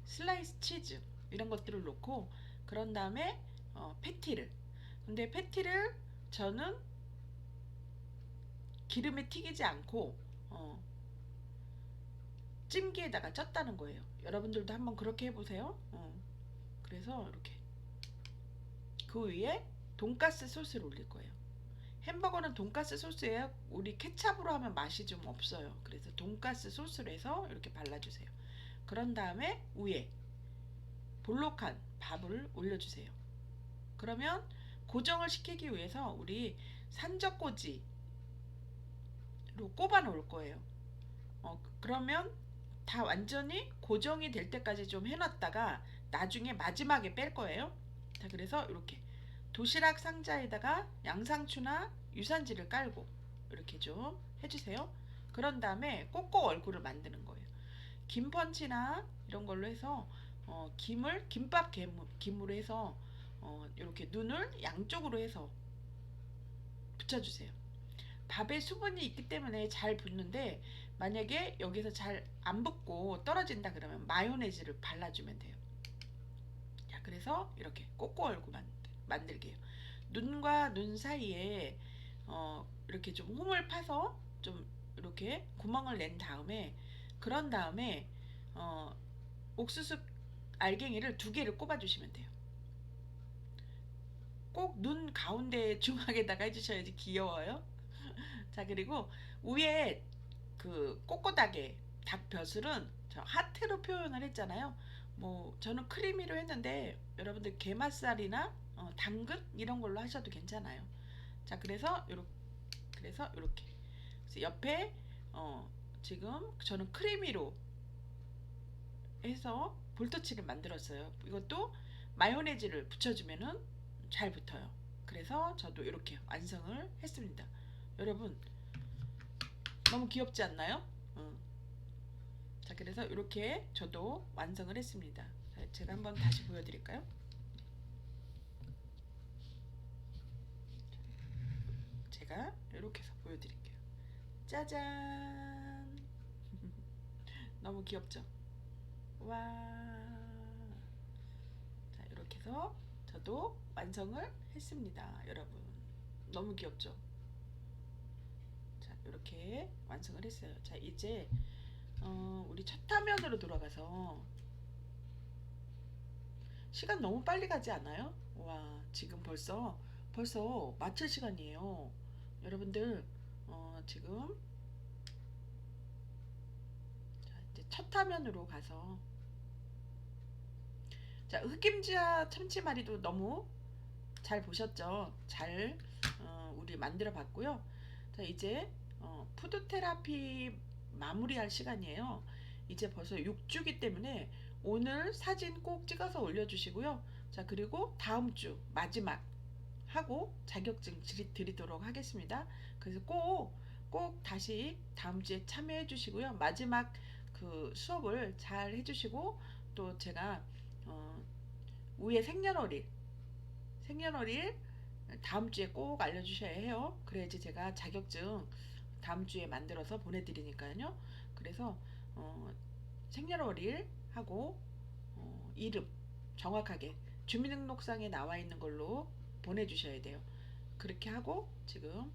Speaker 1: 슬라이스 치즈 이런 것들을 넣고 그런 다음에 패티를. 근데 패티를 저는 기름에 튀기지 않고 찜기에다가 쪘다는 거예요. 여러분들도 한번 그렇게 해보세요. 그래서 이렇게 그 위에 돈가스 소스를 올릴 거예요. 햄버거는 돈가스 소스에 우리 케찹으로 하면 맛이 좀 없어요. 그래서 돈가스 소스를 해서 이렇게 발라주세요. 그런 다음에 위에 볼록한 밥을 올려주세요. 그러면 고정을 시키기 위해서 우리 산적꼬지로 꼽아 놓을 거예요. 그러면 다 완전히 고정이 될 때까지 좀 해놨다가 나중에 마지막에 뺄 거예요. 자, 그래서 이렇게 도시락 상자에다가 양상추나 유산지를 깔고 이렇게 좀 해주세요. 그런 다음에 꼭꼭 얼굴을 만드는 거예요. 김펀치나 이런 걸로 해서 김을 김밥 김으로 해서 이렇게 눈을 양쪽으로 해서 붙여주세요. 밥에 수분이 있기 때문에 잘 붙는데 만약에 여기서 잘 안 붙고 떨어진다 그러면 마요네즈를 발라주면 돼요. 자, 그래서 이렇게 꼭꼭 얼굴 만들게요. 눈과 눈 사이에 이렇게 좀 홈을 파서 좀 이렇게 구멍을 낸 다음에 그런 다음에 옥수수 알갱이를 2개를 꼽아주시면 돼요. 꼭 눈 가운데 중앙에다가 해주셔야지 귀여워요. 자, 그리고 위에 그 꼬꼬닥에 닭벼슬은 저 하트로 표현을 했잖아요. 뭐 저는 크리미로 했는데 여러분들 게맛살이나 당근 이런 걸로 하셔도 괜찮아요. 자, 그래서 이렇게 그래서 옆에 지금 저는 크리미로 해서 볼터치를 만들었어요. 이것도 마요네즈를 붙여주면은 잘 붙어요. 그래서 저도 이렇게 완성을 했습니다. 여러분 너무 귀엽지 않나요? 자, 그래서 이렇게 저도 완성을 했습니다. 자, 제가 한번 다시 보여드릴까요? 제가 이렇게 해서 보여드릴게요. 짜잔. 너무 귀엽죠? 와. 자, 이렇게 해서 저도 완성을 했습니다. 여러분 너무 귀엽죠? 자, 이렇게 완성을 했어요. 자, 이제 우리 첫 화면으로 돌아가서 시간 너무 빨리 가지 않아요? 와, 지금 벌써 마칠 시간이에요. 여러분들 지금 자, 이제 첫 화면으로 가서 자, 흑임자 참치마리도 너무 잘 보셨죠? 잘 우리 만들어 봤고요. 자, 이제 푸드 테라피 마무리할 시간이에요. 이제 벌써 6주기 때문에 오늘 사진 꼭 찍어서 올려주시고요. 자, 그리고 다음 주 마지막 하고 자격증 드리도록 하겠습니다. 그래서 꼭 다시 다음 주에 참여해 주시고요. 마지막 그 수업을 잘 해주시고 또 제가 위에 생년월일 다음 주에 꼭 알려주셔야 해요. 그래야지 제가 자격증 다음 주에 만들어서 보내드리니까요. 그래서 생년월일 하고 이름 정확하게 주민등록상에 나와 있는 걸로 보내주셔야 돼요. 그렇게 하고 지금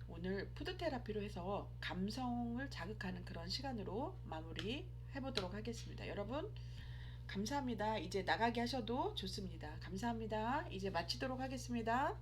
Speaker 1: 오늘 푸드테라피로 해서 감성을 자극하는 그런 시간으로 마무리 해보도록 하겠습니다. 여러분 감사합니다. 이제 나가게 하셔도 좋습니다. 감사합니다. 이제 마치도록 하겠습니다.